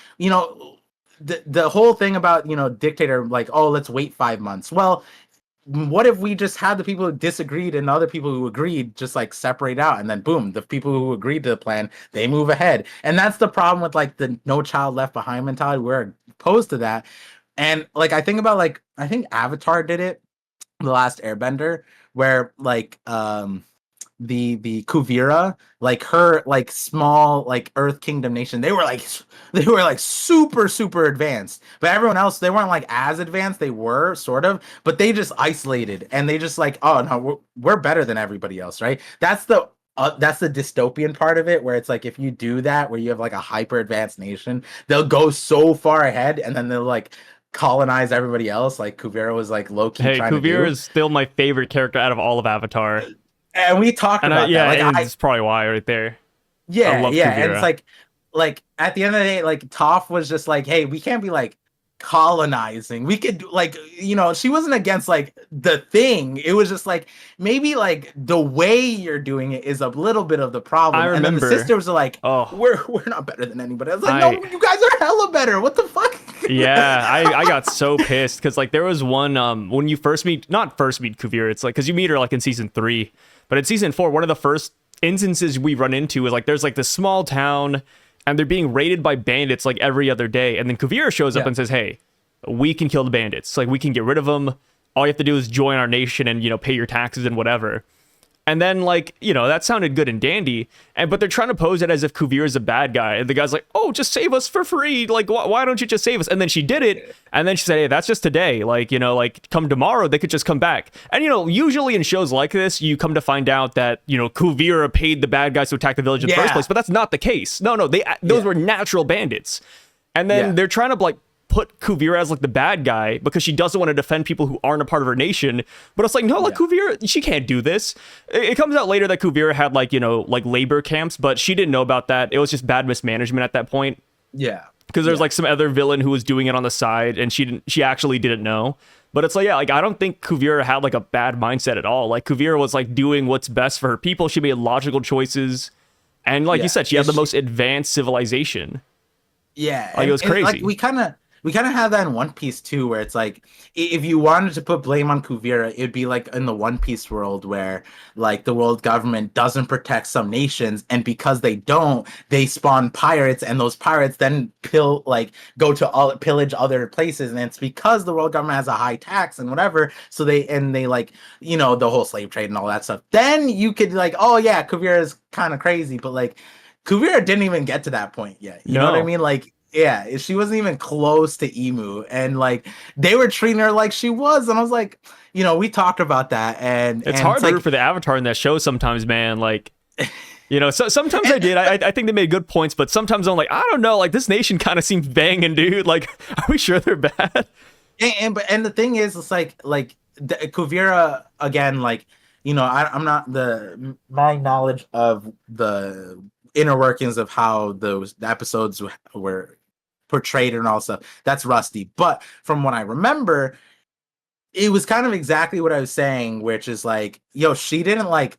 the whole thing about, dictator, like, oh, let's wait 5 months. Well, what if we just had the people who disagreed and the other people who agreed just like separate out, and then boom, the people who agreed to the plan, they move ahead. And that's the problem with like the No Child Left Behind mentality. We're opposed to that. And like I think about like I think Avatar did it, The Last Airbender, where like the Kuvira, like her like small like Earth Kingdom nation, they were like super super advanced. But everyone else, they weren't like as advanced. They were sort of, but they just isolated and they just like, oh no, we're better than everybody else, right? That's the dystopian part of it, where it's like if you do that, where you have like a hyper advanced nation, they'll go so far ahead and then they'll like colonize everybody else. Like Kuvira was like low key Hey, trying to Kuvira do. is still my favorite character out of all of Avatar. And we talked And about that. Like yeah, it's probably why right there. I yeah, love yeah, and it's Kuvira. like at the end of the day, like Toph was just like, hey, we can't be like colonizing. We could like, she wasn't against like the thing. It was just like maybe like the way you're doing it is a little bit of the I problem. And then the remember. sisters are like, Oh, we're not better than anybody. I was like, no, I you guys are hella better. What the fuck? yeah, I got so pissed because like there was one when you not first meet Kuvira, it's like because you meet her like in season 3, but in season 4, one of the first instances we run into is like there's like this small town and they're being raided by bandits like every other day, and then Kuvira shows up Yeah. and says, "Hey, we can kill the bandits. Like we can get rid of them. All you have to do is join our nation and pay your taxes and whatever." And then, like, that sounded good and dandy. But they're trying to pose it as if Kuvira's a bad guy. And the guy's like, oh, just save us for free. Like, why don't you just save us? And then she did it. And then she said, hey, that's just today. Like, like, come tomorrow, they could just come back. And, usually in shows like this, you come to find out that, Kuvira paid the bad guys to attack the village in the first place. But that's not the case. No, those were natural bandits. And then they're trying to, like, put Kuvira as like the bad guy because she doesn't want to defend people who aren't a part of her nation. But it's like, no, like Kuvira, she can't do this. It comes out later that Kuvira had like, like labor camps, but she didn't know about that. It was just bad mismanagement at that point. Yeah. Because there's like some other villain who was doing it on the side and she actually didn't know. But it's like, yeah, like I don't think Kuvira had like a bad mindset at all. Like Kuvira was like doing what's best for her people. She made logical choices. And like you said, she had the most advanced civilization. Yeah. Like it was crazy. Like we kind of have that in One Piece too, where it's like if you wanted to put blame on Kuvira, it'd be like in the One Piece world where like the world government doesn't protect some nations, and because they don't, they spawn pirates, and those pirates then go to pillage other places, and it's because the world government has a high tax and whatever, so they like the whole slave trade and all that stuff. Then you could like, oh yeah, Kuvira is kind of crazy, but like Kuvira didn't even get to that point yet. You know what I mean? Like. Yeah, she wasn't even close to Emu, and like they were treating her like she was, and I was like, we talked about that, and it's hard to root for the Avatar in that show sometimes, man. Like, so sometimes I did. I think they made good points, but sometimes I'm like, I don't know, like this nation kind of seems banging, dude. Like, are we sure they're bad? And the thing is, it's like the Kuvira again, like I'm not my knowledge of the inner workings of how the episodes were portrayed and all stuff, that's rusty, but from what I remember, it was kind of exactly what I was saying, which is like, she didn't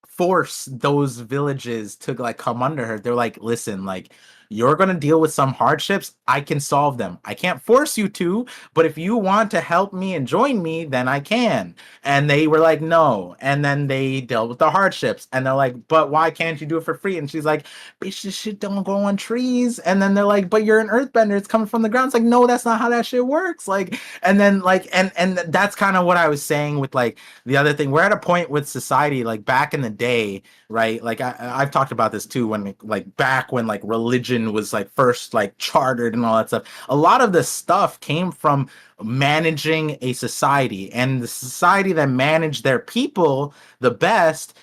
force those villages to like come under her. They're like, listen, like you're going to deal with some hardships. I can solve them. I can't force you to, but if you want to help me and join me, then I can. And they were like, no. And then they dealt with the hardships, and they're like, but why can't you do it for free? And she's like, bitch, this shit don't grow on trees. And then they're like, but you're an earthbender. It's coming from the ground. It's like, no, that's not how that shit works. Like, and then like, and that's kind of what I was saying with like the other thing. We're at a point with society, like back in the day, right? Like I've talked about this too, when like back when like religion was like first like chartered and all that stuff. A lot of this stuff came from managing a society, and the society that managed their people the best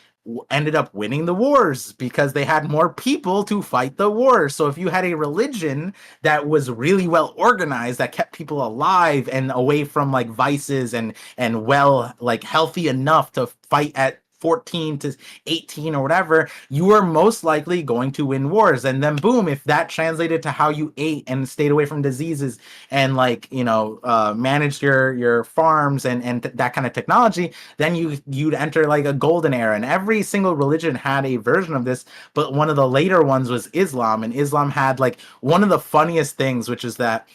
ended up winning the wars because they had more people to fight the wars. So if you had a religion that was really well organized, that kept people alive and away from like vices and well like healthy enough to fight at 14 to 18 or whatever, you are most likely going to win wars. And then boom, if that translated to how you ate and stayed away from diseases and like managed your farms and that kind of technology, then you'd enter like a golden era. And every single religion had a version of this, but one of the later ones was Islam, and Islam had like one of the funniest things, which is that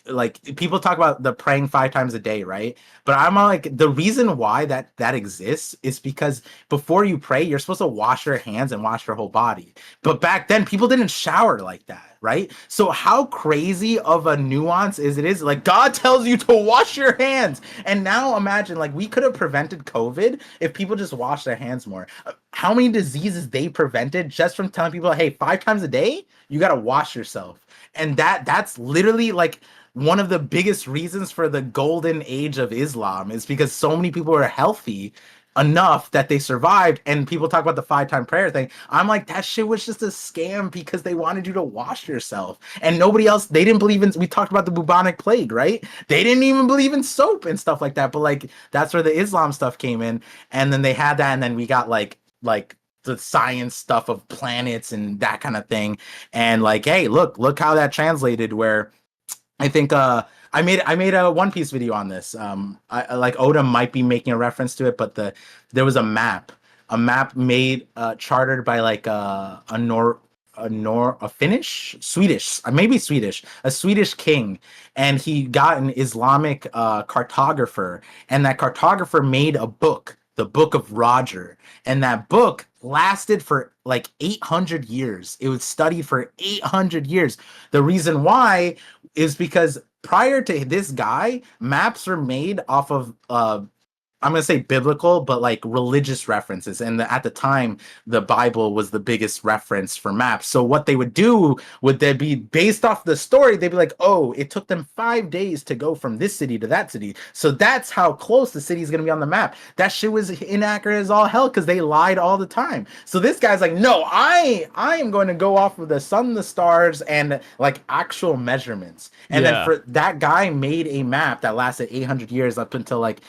like people talk about the praying 5 times a day, right? But I'm like, the reason why that exists is because before you pray, you're supposed to wash your hands and wash your whole body. But back then, people didn't shower like that. right? So how crazy of a nuance is it is like God tells you to wash your hands. And now imagine like we could have prevented COVID if people just washed their hands more. How many diseases they prevented just from telling people, hey, 5 times a day, you got to wash yourself. And that's literally like one of the biggest reasons for the golden age of Islam is because so many people are healthy enough that they survived. And people talk about the 5 time prayer thing. I'm like, that shit was just a scam because they wanted you to wash yourself. And nobody else, they didn't believe in, we talked about the bubonic plague, right? They didn't even believe in soap and stuff like that. But like, that's where the Islam stuff came in. And then they had that. And then we got like the science stuff of planets and that kind of thing. And like, hey, look how that translated where I think I made a One Piece video on this. I like Oda might be making a reference to it, but there was a map made chartered by like a Finnish, Swedish, maybe Swedish, a Swedish king, and he got an Islamic cartographer, and that cartographer made a book, the Book of Roger, and that book lasted for like 800 years. It was studied for 800 years. The reason why is because prior to this guy, maps were made off of I'm gonna say biblical, but like religious references. And at the time, the Bible was the biggest reference for maps. So what they would do would they be based off the story? They'd be like, oh, it took them 5 days to go from this city to that city. So that's how close the city is gonna be on the map. That shit was inaccurate as all hell because they lied all the time. So this guy's like, no, I am going to go off of the sun, the stars, and like actual measurements. And then for that guy made a map that lasted 800 years up until like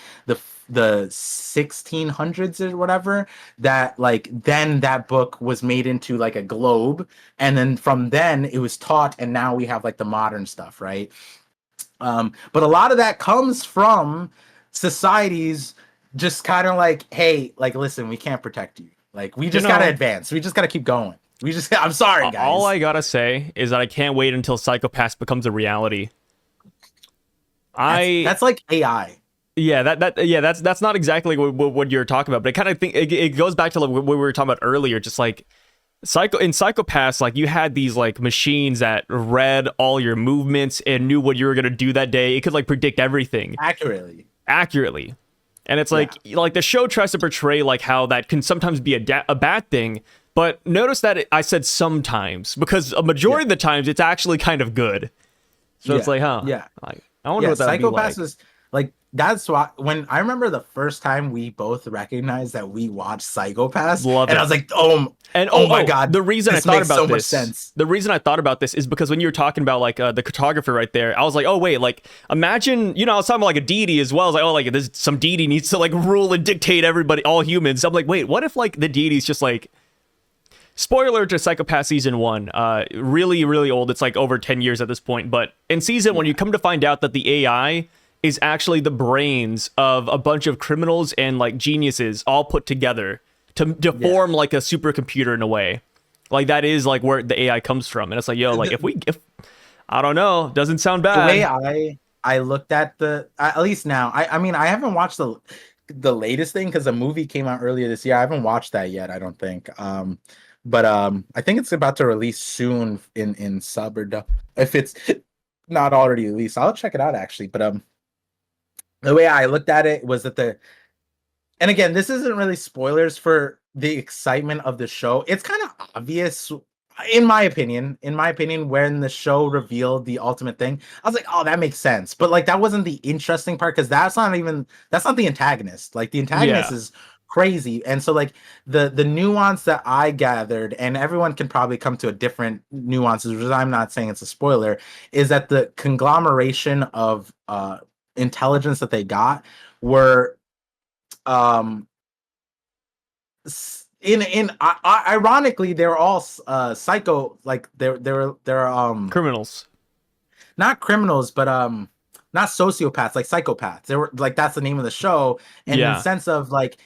the 1600s or whatever, that like then that book was made into like a globe, and then from then it was taught, and now we have like the modern stuff, right? But a lot of that comes from societies just kind of like, hey, like, listen, we can't protect you, like we just gotta advance, we just gotta keep going, I'm sorry guys. All I gotta say is that I can't wait until Psychopaths becomes a reality. That's like AI. Yeah, that's not exactly what you're talking about, but I kind of think it goes back to like what we were talking about earlier. Just like in Psychopaths, like you had these like machines that read all your movements and knew what you were gonna do that day. It could like predict everything accurately, and it's like the show tries to portray like how that can sometimes be a bad thing. But notice that I said sometimes, because a majority of the times it's actually kind of good. So it's like, like, I wonder what that would be like. Was like, that's why when I remember the first time we both recognized that we watched Psychopaths, I was like, oh my god, the reason I thought about this, the reason I thought about this is because when you were talking about like the cartographer right there, I was like, oh wait, like imagine, I was talking about like a deity as well. I was like, oh, like this some deity needs to like rule and dictate everybody, all humans. I'm like, wait, what if like the deity's just like, spoiler to Psychopath season 1, really, really old. It's like over 10 years at this point. But in season 1, you come to find out that the AI is actually the brains of a bunch of criminals and like geniuses all put together to form like a supercomputer in a way. Like that is like where the AI comes from. And it's like, yo, like if I don't know, doesn't sound bad. The way I looked at at least now, I mean, I haven't watched the latest thing because the movie came out earlier this year. I haven't watched that yet, I don't think. But I think it's about to release soon in sub or dub, if it's not already released. I'll check it out actually. But the way I looked at it was that and again, this isn't really spoilers for the excitement of the show. It's kind of obvious, in my opinion, when the show revealed the ultimate thing. I was like, oh, that makes sense. But like that wasn't the interesting part, because that's not the antagonist. Like the antagonist is crazy. And so like the nuance that I gathered, and everyone can probably come to a different nuances, which I'm not saying it's a spoiler, is that the conglomeration of intelligence that they got were ironically they were all psycho, like they're criminals, not criminals, but not sociopaths, like psychopaths. They were like, that's the name of the show. And in the sense of like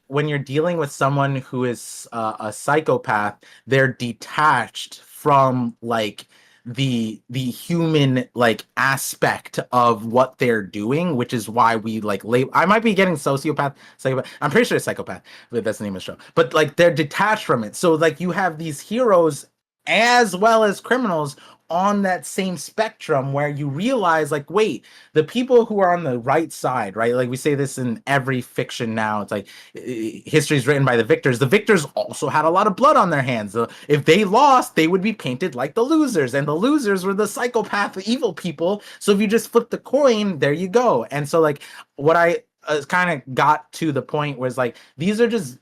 when you're dealing with someone who is a psychopath, they're detached from like the human like aspect of what they're doing, which is why we like label. I might be getting psychopath. I'm pretty sure it's psychopath, but that's the name of the show. But like they're detached from it. So like you have these heroes as well as criminals on that same spectrum, where you realize, like, wait, the people who are on the right side, right? Like we say this in every fiction now. It's like history is written by the victors. The victors also had a lot of blood on their hands. If they lost, they would be painted like the losers, and the losers were the psychopath, evil people. So if you just flip the coin, there you go. And so, like, what I kind of got to the point was like, these are just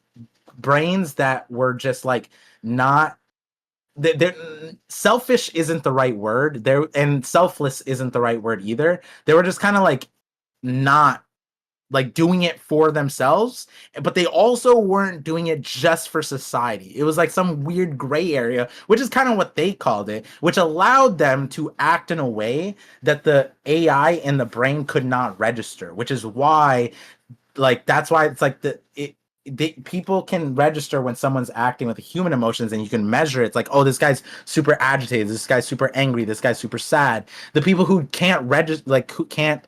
brains that were just like not, they're selfish isn't the right word there, and selfless isn't the right word either. They were just kind of like not like doing it for themselves, but they also weren't doing it just for society. It was like some weird gray area, which is kind of what they called it, which allowed them to act in a way that the AI in the brain could not register, which is why, like, that's why it's like people can register when someone's acting with human emotions, and you can measure it. It's like, oh, this guy's super agitated, this guy's super angry, this guy's super sad. The people who can't register, like, who can't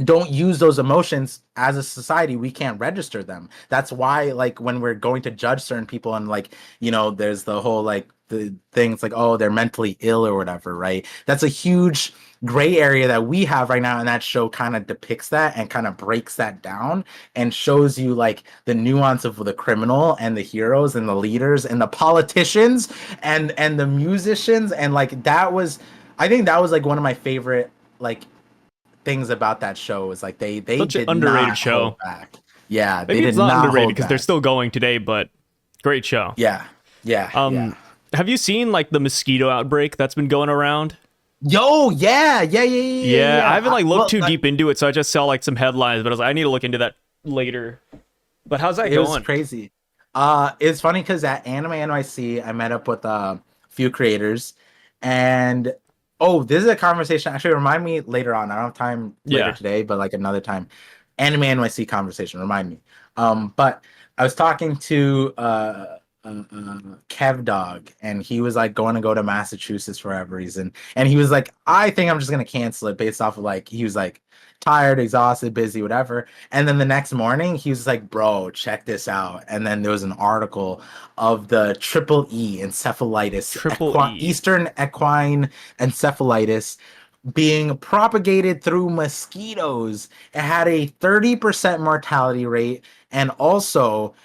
don't use those emotions, as a society we can't register them. That's why, like, when we're going to judge certain people, and like, there's the whole, like, the things like, oh, they're mentally ill or whatever, right? That's a huge gray area that we have right now, and that show kind of depicts that and kind of breaks that down and shows you, like, the nuance of the criminal and the heroes and the leaders and the politicians and the musicians. And like, that was, I think that was like one of my favorite, like, things about that show, is like they Such an did underrated not hold show. back. Yeah, they Maybe did it's not not underrated hold because they're back. still going today, but great show. Yeah, yeah, yeah. Have you seen like the mosquito outbreak that's been going around? Yo, yeah, yeah, yeah, yeah, yeah, Yeah, I yeah. haven't like looked Well, too like, deep into it, so I just saw like some headlines, but I was like, I need to look into that later. But how's that it was going? crazy. It's funny because at Anime NYC, I met up with a few creators, and oh, this is a conversation. Actually, remind me later on. I don't have time later Yeah, today, but like another time, Anime NYC conversation. Remind me. But I was talking to Kev Dog, and he was like going to go to Massachusetts for whatever reason, and he was like, I think I'm just gonna cancel it based off of, like, he was like tired, exhausted, busy, whatever. And then the next morning, he was like, bro, check this out. And then there was an article of the triple E encephalitis, triple E. Eastern equine encephalitis, being propagated through mosquitoes. It had a 30% mortality rate. And also,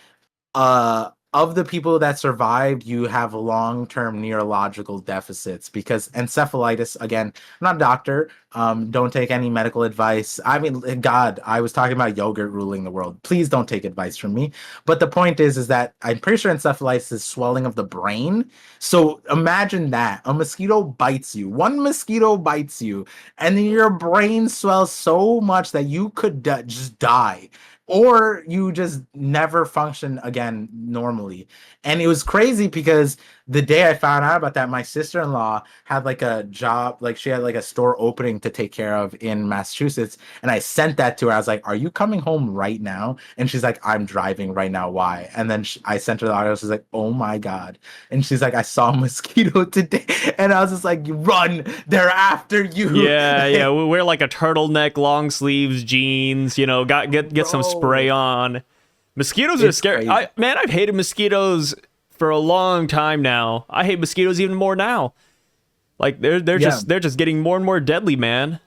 of the people that survived, you have long-term neurological deficits, because encephalitis, again, I'm not a doctor, don't take any medical advice. I mean, God, I was talking about yogurt ruling the world. Please don't take advice from me. But the point is that I'm pretty sure encephalitis is swelling of the brain. So imagine that a mosquito bites you, one mosquito bites you, and then your brain swells so much that you could just die, or you just never function again normally. And it was crazy because the day I found out about that, my sister-in-law had like a job, like she had like a store opening to take care of in Massachusetts. And I sent that to her. I was like, are you coming home right now? And she's like, I'm driving right now. Why? And then I sent her the audio. She's like, oh my God. And she's like, I saw a mosquito today. And I was just like, run, they're after you. Yeah, yeah. We wear like a turtleneck, long sleeves, jeans. Get some spray Bro, on. Mosquitoes are it's scary. crazy. Man, I've hated mosquitoes for a long time now. I hate mosquitoes even more now. Like they're Yeah. just getting more and more deadly, man.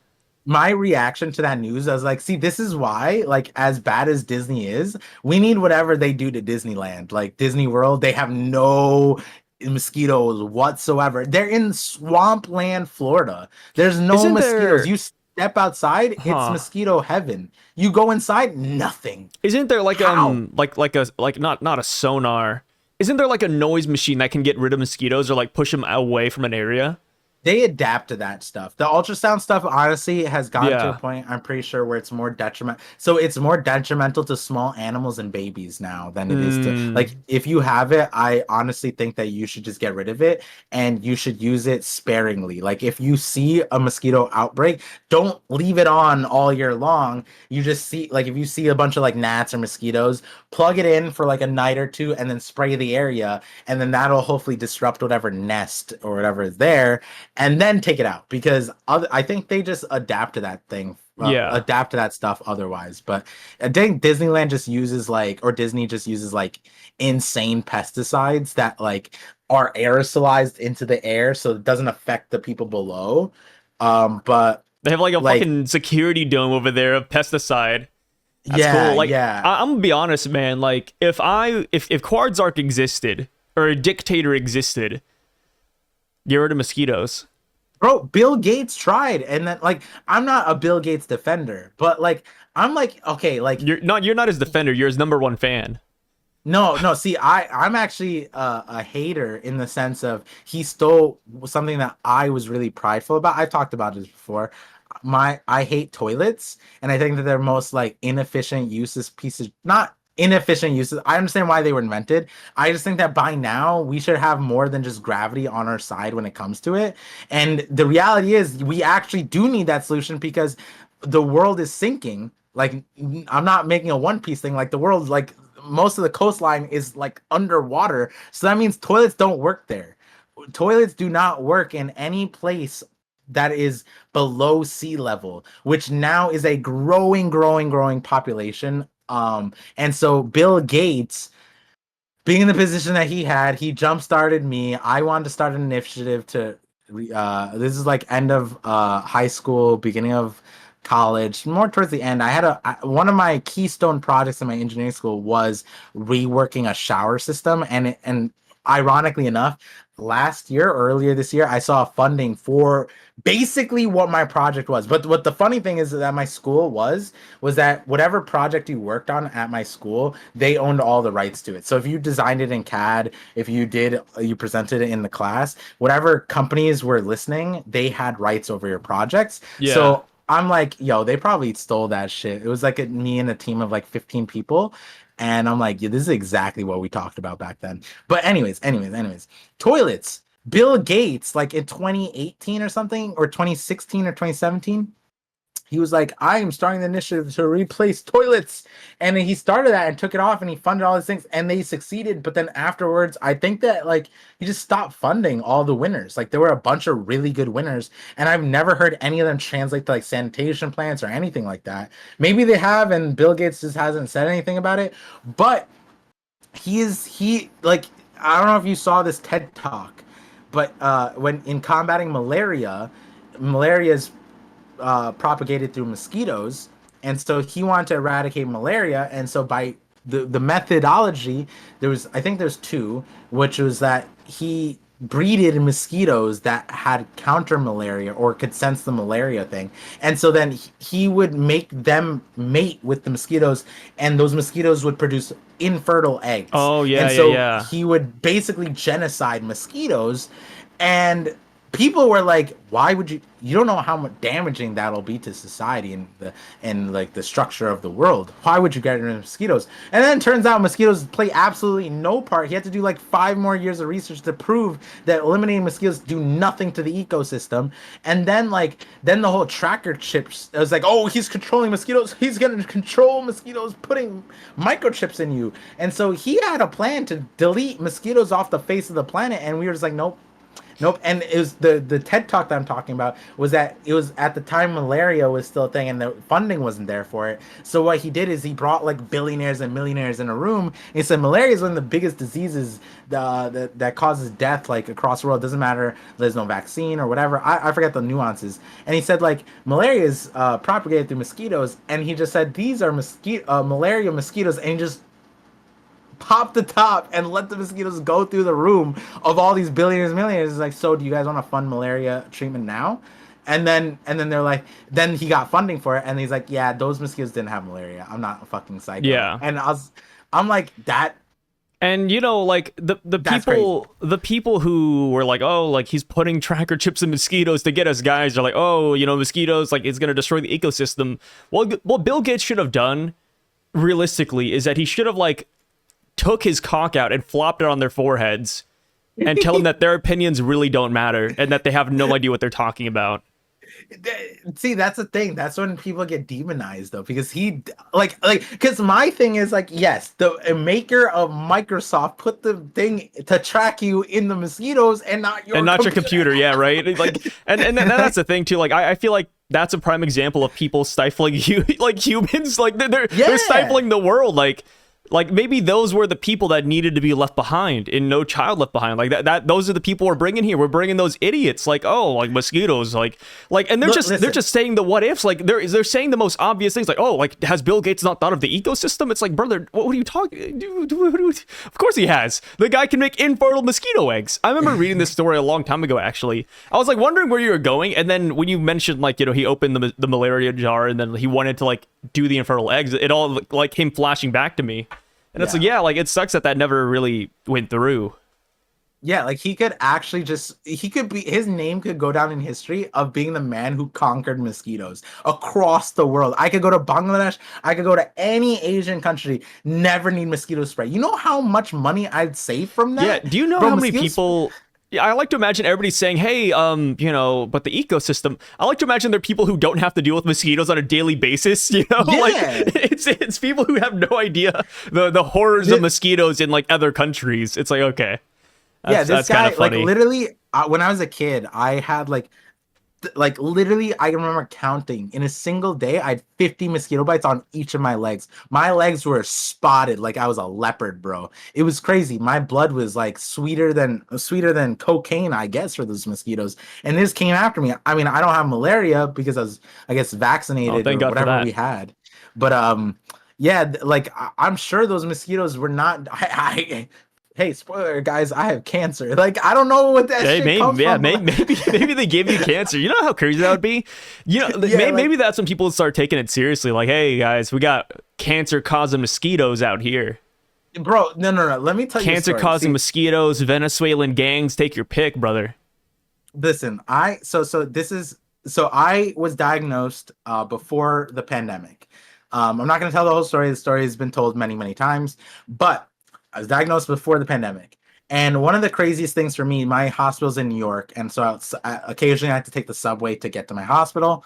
My reaction to that news, I was like, see, this is why, like, as bad as Disney is, we need whatever they do to Disneyland. Like Disney World, they have no mosquitoes whatsoever. They're in swampland, Florida. There's no Isn't mosquitoes. there? You step outside, it's Huh? mosquito heaven. You go inside, nothing. Isn't there like How? not a sonar? Isn't there like a noise machine that can get rid of mosquitoes or like push them away from an area? They adapt to that stuff. The ultrasound stuff, honestly, has gotten to a Yeah. point, I'm pretty sure, where it's more detrimental. So it's more detrimental to small animals and babies now than it is to, Mm. like, if you have it, I honestly think that you should just get rid of it, and you should use it sparingly. Like, if you see a mosquito outbreak, don't leave it on all year long. You just see, like, if you see a bunch of like gnats or mosquitoes, plug it in for like a night or two and then spray the area, and then that'll hopefully disrupt whatever nest or whatever is there, and then take it out, because I think they just adapt to that thing, Yeah. adapt to that stuff otherwise. But I think Disneyland just uses like, or Disney just uses like insane pesticides that like are aerosolized into the air, so it doesn't affect the people below. But They have like a like, fucking security dome over there of pesticide. That's yeah, cool. Like, yeah. I'm gonna be honest, man. Like, if Quartzark existed or a dictator existed, get rid of mosquitoes. Bro, Bill Gates tried, and then like I'm not a Bill Gates defender, but like I'm like, okay, like You're not his defender. You're his number one fan. no, see, I'm actually a hater in the sense of he stole something that I was really prideful about. I talked about this before. I hate toilets, and I think that they're most like inefficient uses pieces, not inefficient uses. I understand why they were invented. I just think that by now we should have more than just gravity on our side when it comes to it. And the reality is we actually do need that solution because the world is sinking. Like I'm not making a One Piece thing. Like the world, like most of the coastline is like underwater. So that means toilets don't work there. Toilets do not work in any place that is below sea level, which now is a growing population. And so Bill Gates, being in the position that he had, he jump started me. I wanted to start an initiative to this is like end of high school, beginning of college, more towards the end. I had one of my keystone projects in my engineering school was reworking a shower system, and ironically enough, last year or earlier this year, I saw funding for basically what my project was. But what the funny thing is that my school was that whatever project you worked on at my school, they owned all the rights to it. So if you designed it in CAD, if you presented it in the class, whatever companies were listening, they had rights over your projects. Yeah. So I'm like, yo, they probably stole that shit. It was like me and a team of like 15 people. And I'm like, yeah, this is exactly what we talked about back then. But anyways, toilets. Bill Gates, like in 2018 or something, or 2016 or 2017, he was like, I am starting the initiative to replace toilets. And then he started that and took it off and he funded all these things and they succeeded. But then afterwards, I think that like he just stopped funding all the winners. Like there were a bunch of really good winners and I've never heard any of them translate to like sanitation plants or anything like that. Maybe they have and Bill Gates just hasn't said anything about it. But he like, I don't know if you saw this TED talk, but when in combating malaria is propagated through mosquitoes, and so he wanted to eradicate malaria. And so by the methodology, I think there's two, which was that he breeded mosquitoes that had counter malaria or could sense the malaria thing, and so then he would make them mate with the mosquitoes, and those mosquitoes would produce infertile eggs. Oh yeah, and so yeah. he would basically genocide mosquitoes, and people were like, why would you don't know how much damaging that'll be to society and like the structure of the world. Why would you get rid of mosquitoes? And then it turns out mosquitoes play absolutely no part. He had to do like 5 more years of research to prove that eliminating mosquitoes do nothing to the ecosystem. And then the whole tracker chips, it was like, oh, he's controlling mosquitoes. He's gonna control mosquitoes, putting microchips in you. And so he had a plan to delete mosquitoes off the face of the planet, and we were just like, nope. And it was the TED talk that I'm talking about was that it was at the time malaria was still a thing and the funding wasn't there for it. So what he did is he brought like billionaires and millionaires in a room and he said malaria is one of the biggest diseases that causes death like across the world. It doesn't matter, there's no vaccine or whatever. I forget the nuances. And he said like malaria is propagated through mosquitoes, and he just said these are malaria mosquitoes, and he just pop the top and let the mosquitoes go through the room of all these billionaires, millionaires. It's like, so do you guys want to fund malaria treatment now? And then they're like, then he got funding for it, and he's like, yeah, those mosquitoes didn't have malaria. I'm not a fucking psycho. Yeah. And I'm like that. And like the people who were like, oh, like he's putting tracker chips in mosquitoes to get us guys are like, oh, mosquitoes, like it's gonna destroy the ecosystem. Well, what Bill Gates should have done, realistically, is that he should have like took his cock out and flopped it on their foreheads and tell them that their opinions really don't matter and that they have no idea what they're talking about. See, that's the thing. That's when people get demonized though, because he because my thing is like, yes, the maker of Microsoft put the thing to track you in the mosquitoes and not your computer. Yeah, right. Like, and that's the thing too. Like, I feel like that's a prime example of people stifling humans. Like they're stifling the world. Like Like maybe those were the people that needed to be left behind in No Child Left Behind. Like that those are the people we're bringing here. We're bringing those idiots like, oh, like mosquitoes, like and they're just saying the what ifs. Like they're saying the most obvious things like, oh, like has Bill Gates not thought of the ecosystem? It's like, brother, what are you talking? Of course he has. The guy can make infertile mosquito eggs. I remember reading this story a long time ago, actually. I was like wondering where you were going, and then when you mentioned like, he opened the malaria jar and then he wanted to like do the infertile eggs, it all like came flashing back to me. And it's like, yeah, like it sucks that never really went through. Yeah, like he could actually his name could go down in history of being the man who conquered mosquitoes across the world. I could go to Bangladesh, I could go to any Asian country, never need mosquito spray. You know how much money I'd save from that? Yeah, do you know how many people... Yeah, I like to imagine everybody saying, hey, but the ecosystem. I like to imagine there are people who don't have to deal with mosquitoes on a daily basis, Yeah. Like it's people who have no idea the horrors of mosquitoes in like other countries. It's like, okay. This guy, like literally, when I was a kid, I had like literally, I remember counting in a single day, I had 50 mosquito bites on each of my legs. My legs were spotted like I was a leopard, bro. It was crazy. My blood was like sweeter than cocaine, I guess, for those mosquitoes. And this came after me. I mean, I don't have malaria because I was, I guess, vaccinated or whatever we had. But yeah, like I'm sure those mosquitoes were not. Hey, spoiler, guys, I have cancer. Like, I don't know what that shit comes from. Maybe they gave you cancer. You know how crazy that would be? Maybe that's when people start taking it seriously. Like, hey, guys, we got cancer-causing mosquitoes out here. Bro, no. Let me tell you cancer-causing mosquitoes, Venezuelan gangs, take your pick, brother. Listen, I was diagnosed before the pandemic. I'm not going to tell the whole story. The story has been told many, many times, but I was diagnosed before the pandemic. And one of the craziest things for me, my hospital's in New York. And so occasionally I had to take the subway to get to my hospital.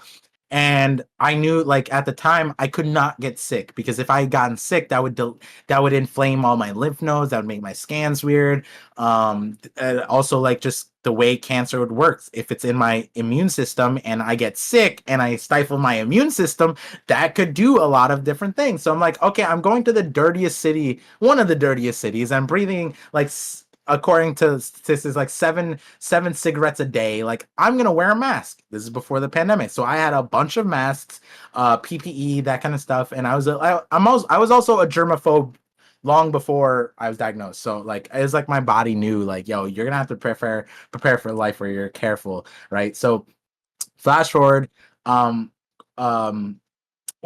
And I knew, like, at the time, I could not get sick because if I had gotten sick, that would inflame all my lymph nodes. That would make my scans weird. Also, like, just the way cancer would work. If it's in my immune system and I get sick and I stifle my immune system, that could do a lot of different things. So I'm like, okay, I'm going to the dirtiest city, one of the dirtiest cities. I'm breathing, like, according to statistics, like seven cigarettes a day. Like, I'm gonna wear a mask. This is before the pandemic, so I had a bunch of masks, PPE, that kind of stuff. And I was also a germaphobe long before I was diagnosed. So like, it was like my body knew, like, yo, you're gonna have to prepare for life where you're careful, right? So flash forward,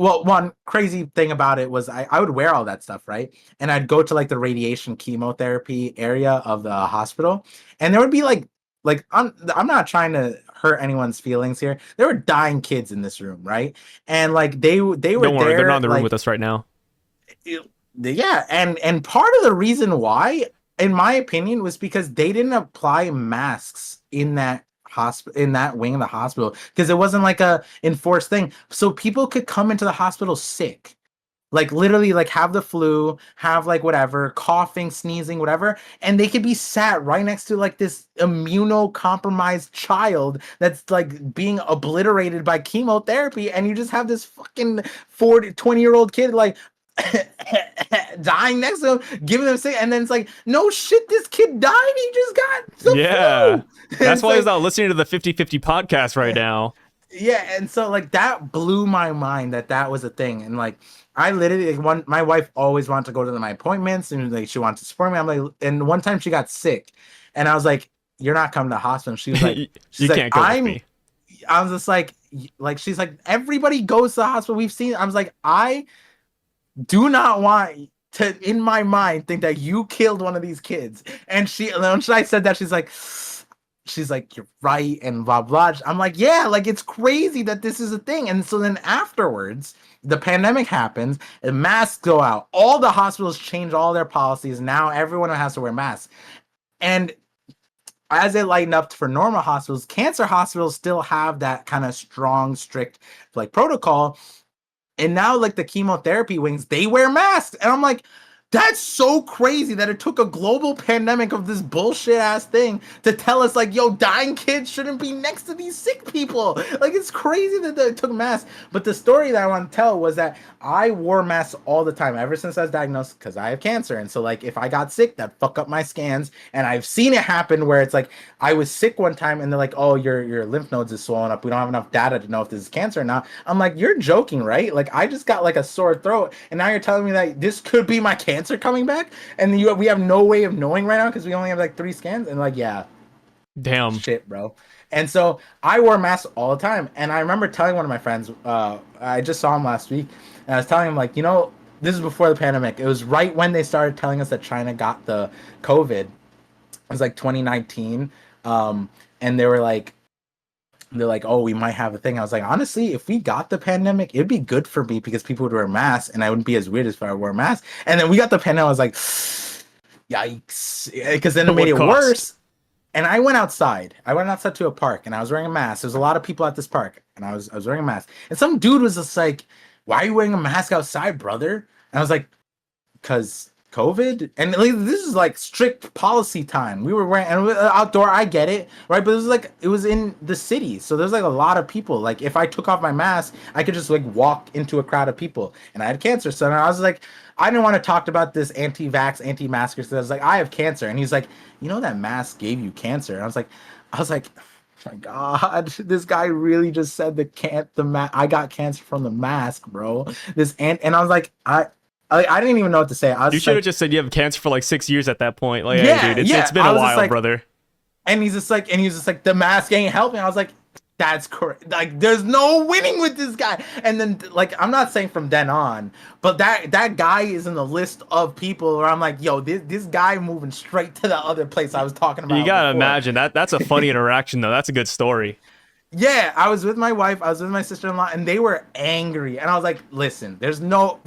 well, one crazy thing about it was I would wear all that stuff, right? And I'd go to like the radiation chemotherapy area of the hospital, and there would be like I'm not trying to hurt anyone's feelings here. There were dying kids in this room, right? And like they were Don't worry, there, they're not in the room like, with us right now. Yeah, and part of the reason why, in my opinion, was because they didn't apply masks in that wing of the hospital, because it wasn't like a enforced thing, so people could come into the hospital sick, like literally like have the flu, have like whatever, coughing, sneezing, whatever, and they could be sat right next to like this immunocompromised child that's like being obliterated by chemotherapy, and you just have this fucking 20-year-old kid like dying next to him, giving them sick, and then it's like, no shit, this kid died, he just got the flu. That's why he's not listening to the 50/50 podcast right now. Yeah, and so like that blew my mind that was a thing. And like I literally, like, my wife always wanted to go to my appointments, and like she wanted to support me. I'm like, and one time she got sick, and I was like, you're not coming to the hospital. She was like, you can't go with me. I was just like she's like, everybody goes to the hospital, we've seen. I was like, I do not want to, in my mind, think that you killed one of these kids. And when I said that, she's like, you're right, and blah blah. I'm like, yeah, like it's crazy that this is a thing. And so then afterwards, the pandemic happens, and masks go out. All the hospitals change all their policies. Now everyone has to wear masks. And as it lightened up for normal hospitals, cancer hospitals still have that kind of strong, strict like protocol. And now, like the chemotherapy wings, they wear masks. And I'm like, That's so crazy that it took a global pandemic of this bullshit ass thing to tell us like, yo, dying kids shouldn't be next to these sick people. Like it's crazy that it took masks. But the story that I want to tell was that I wore masks all the time ever since I was diagnosed because I have cancer. And so like if I got sick, that fuck up my scans. And I've seen it happen where it's like I was sick one time and they're like, oh, your lymph nodes is swollen up. We don't have enough data to know if this is cancer or not. I'm like, you're joking, right? Like I just got like a sore throat, and now you're telling me that this could be my cancer coming back, and we have no way of knowing right now because we only have like 3 scans. And like, yeah, Damn. shit, bro. And so I wore masks all the time, and I remember telling one of my friends, I just saw him last week, and I was telling him like, you know, this is before the pandemic. It was right when they started telling us that China got the COVID. It was like 2019, and they're like, oh, we might have a thing. I was like, honestly, if we got the pandemic, it'd be good for me because people would wear masks and I wouldn't be as weird as if I wore a mask. And then we got the pandemic. I was like, yikes. Because then it made it worse. And I went outside. I went outside to a park and I was wearing a mask. There's a lot of people at this park and I was wearing a mask. And some dude was just like, why are you wearing a mask outside, brother? And I was like, because COVID, and this is like strict policy time. We were wearing and outdoor. I get it, right? But it was in the city, so there's like a lot of people. Like if I took off my mask, I could just like walk into a crowd of people, and I had cancer. So I was like, I didn't want to talk about this anti-vax, anti-masker. So I was like, I have cancer, and he's like, you know that mask gave you cancer. And I was like, oh my God, this guy really just said I got cancer from the mask, bro. And I was like, I didn't even know what to say. You should have just said you have cancer for like 6 years at that point. Like, yeah, hey, dude, it's been a while, like, brother. And he was just like, the mask ain't helping. I was like, that's correct. Like, there's no winning with this guy. And then, like, I'm not saying from then on, but that guy is in the list of people where I'm like, yo, this guy moving straight to the other place I was talking about. You gotta imagine that's a funny interaction though. That's a good story. Yeah, I was with my wife, I was with my sister-in-law, and they were angry. And I was like, listen,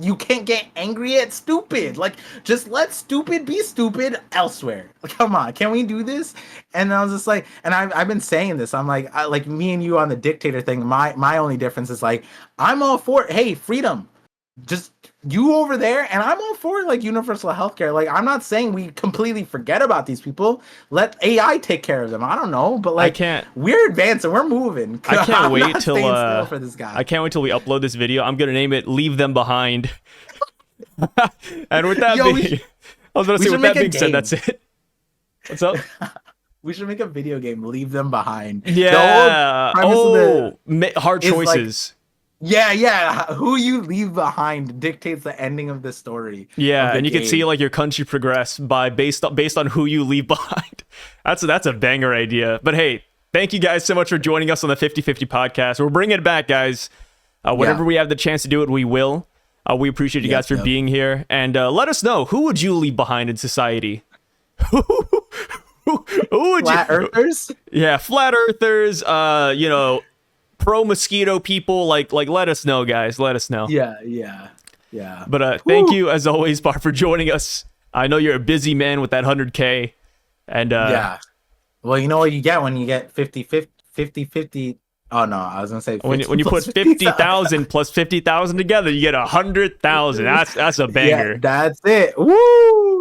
you can't get angry at stupid. Like, just let stupid be stupid elsewhere. Like, come on, can we do this? And I was just like, and I've been saying this. I'm like, like me and you on the dictator thing, my only difference is like, I'm all for, hey, freedom. Just you over there, and I'm all for like universal healthcare. Like, I'm not saying we completely forget about these people. Let AI take care of them. I don't know, but like, we're advancing, we're moving. I can't wait till for this guy. I can't wait till we upload this video. I'm gonna name it "Leave Them Behind." And with that I was gonna say, with that being said, that's it. What's up? We should make a video game, Leave Them Behind. Yeah. Hard choices. Like, yeah. Who you leave behind dictates the ending of the story. Yeah, and you can see like your country progress based on who you leave behind. That's a banger idea. But hey, thank you guys so much for joining us on the 50/50 podcast. We're bringing it back, guys. Whenever we have the chance to do it, we will. We appreciate you guys for being here, and let us know, who would you leave behind in society? Who would Flat Earthers? Yeah, flat earthers. Pro mosquito people, like let us know, guys. Let us know. Yeah. But thank you as always, Bar, for joining us. I know you're a busy man with that 100K, and yeah. Well, you know what you get when you get 50. Oh no, I was gonna say 50 when you put 50,000 plus 50,000 together, you get 100,000. That's a banger. Yeah, that's it. Woo!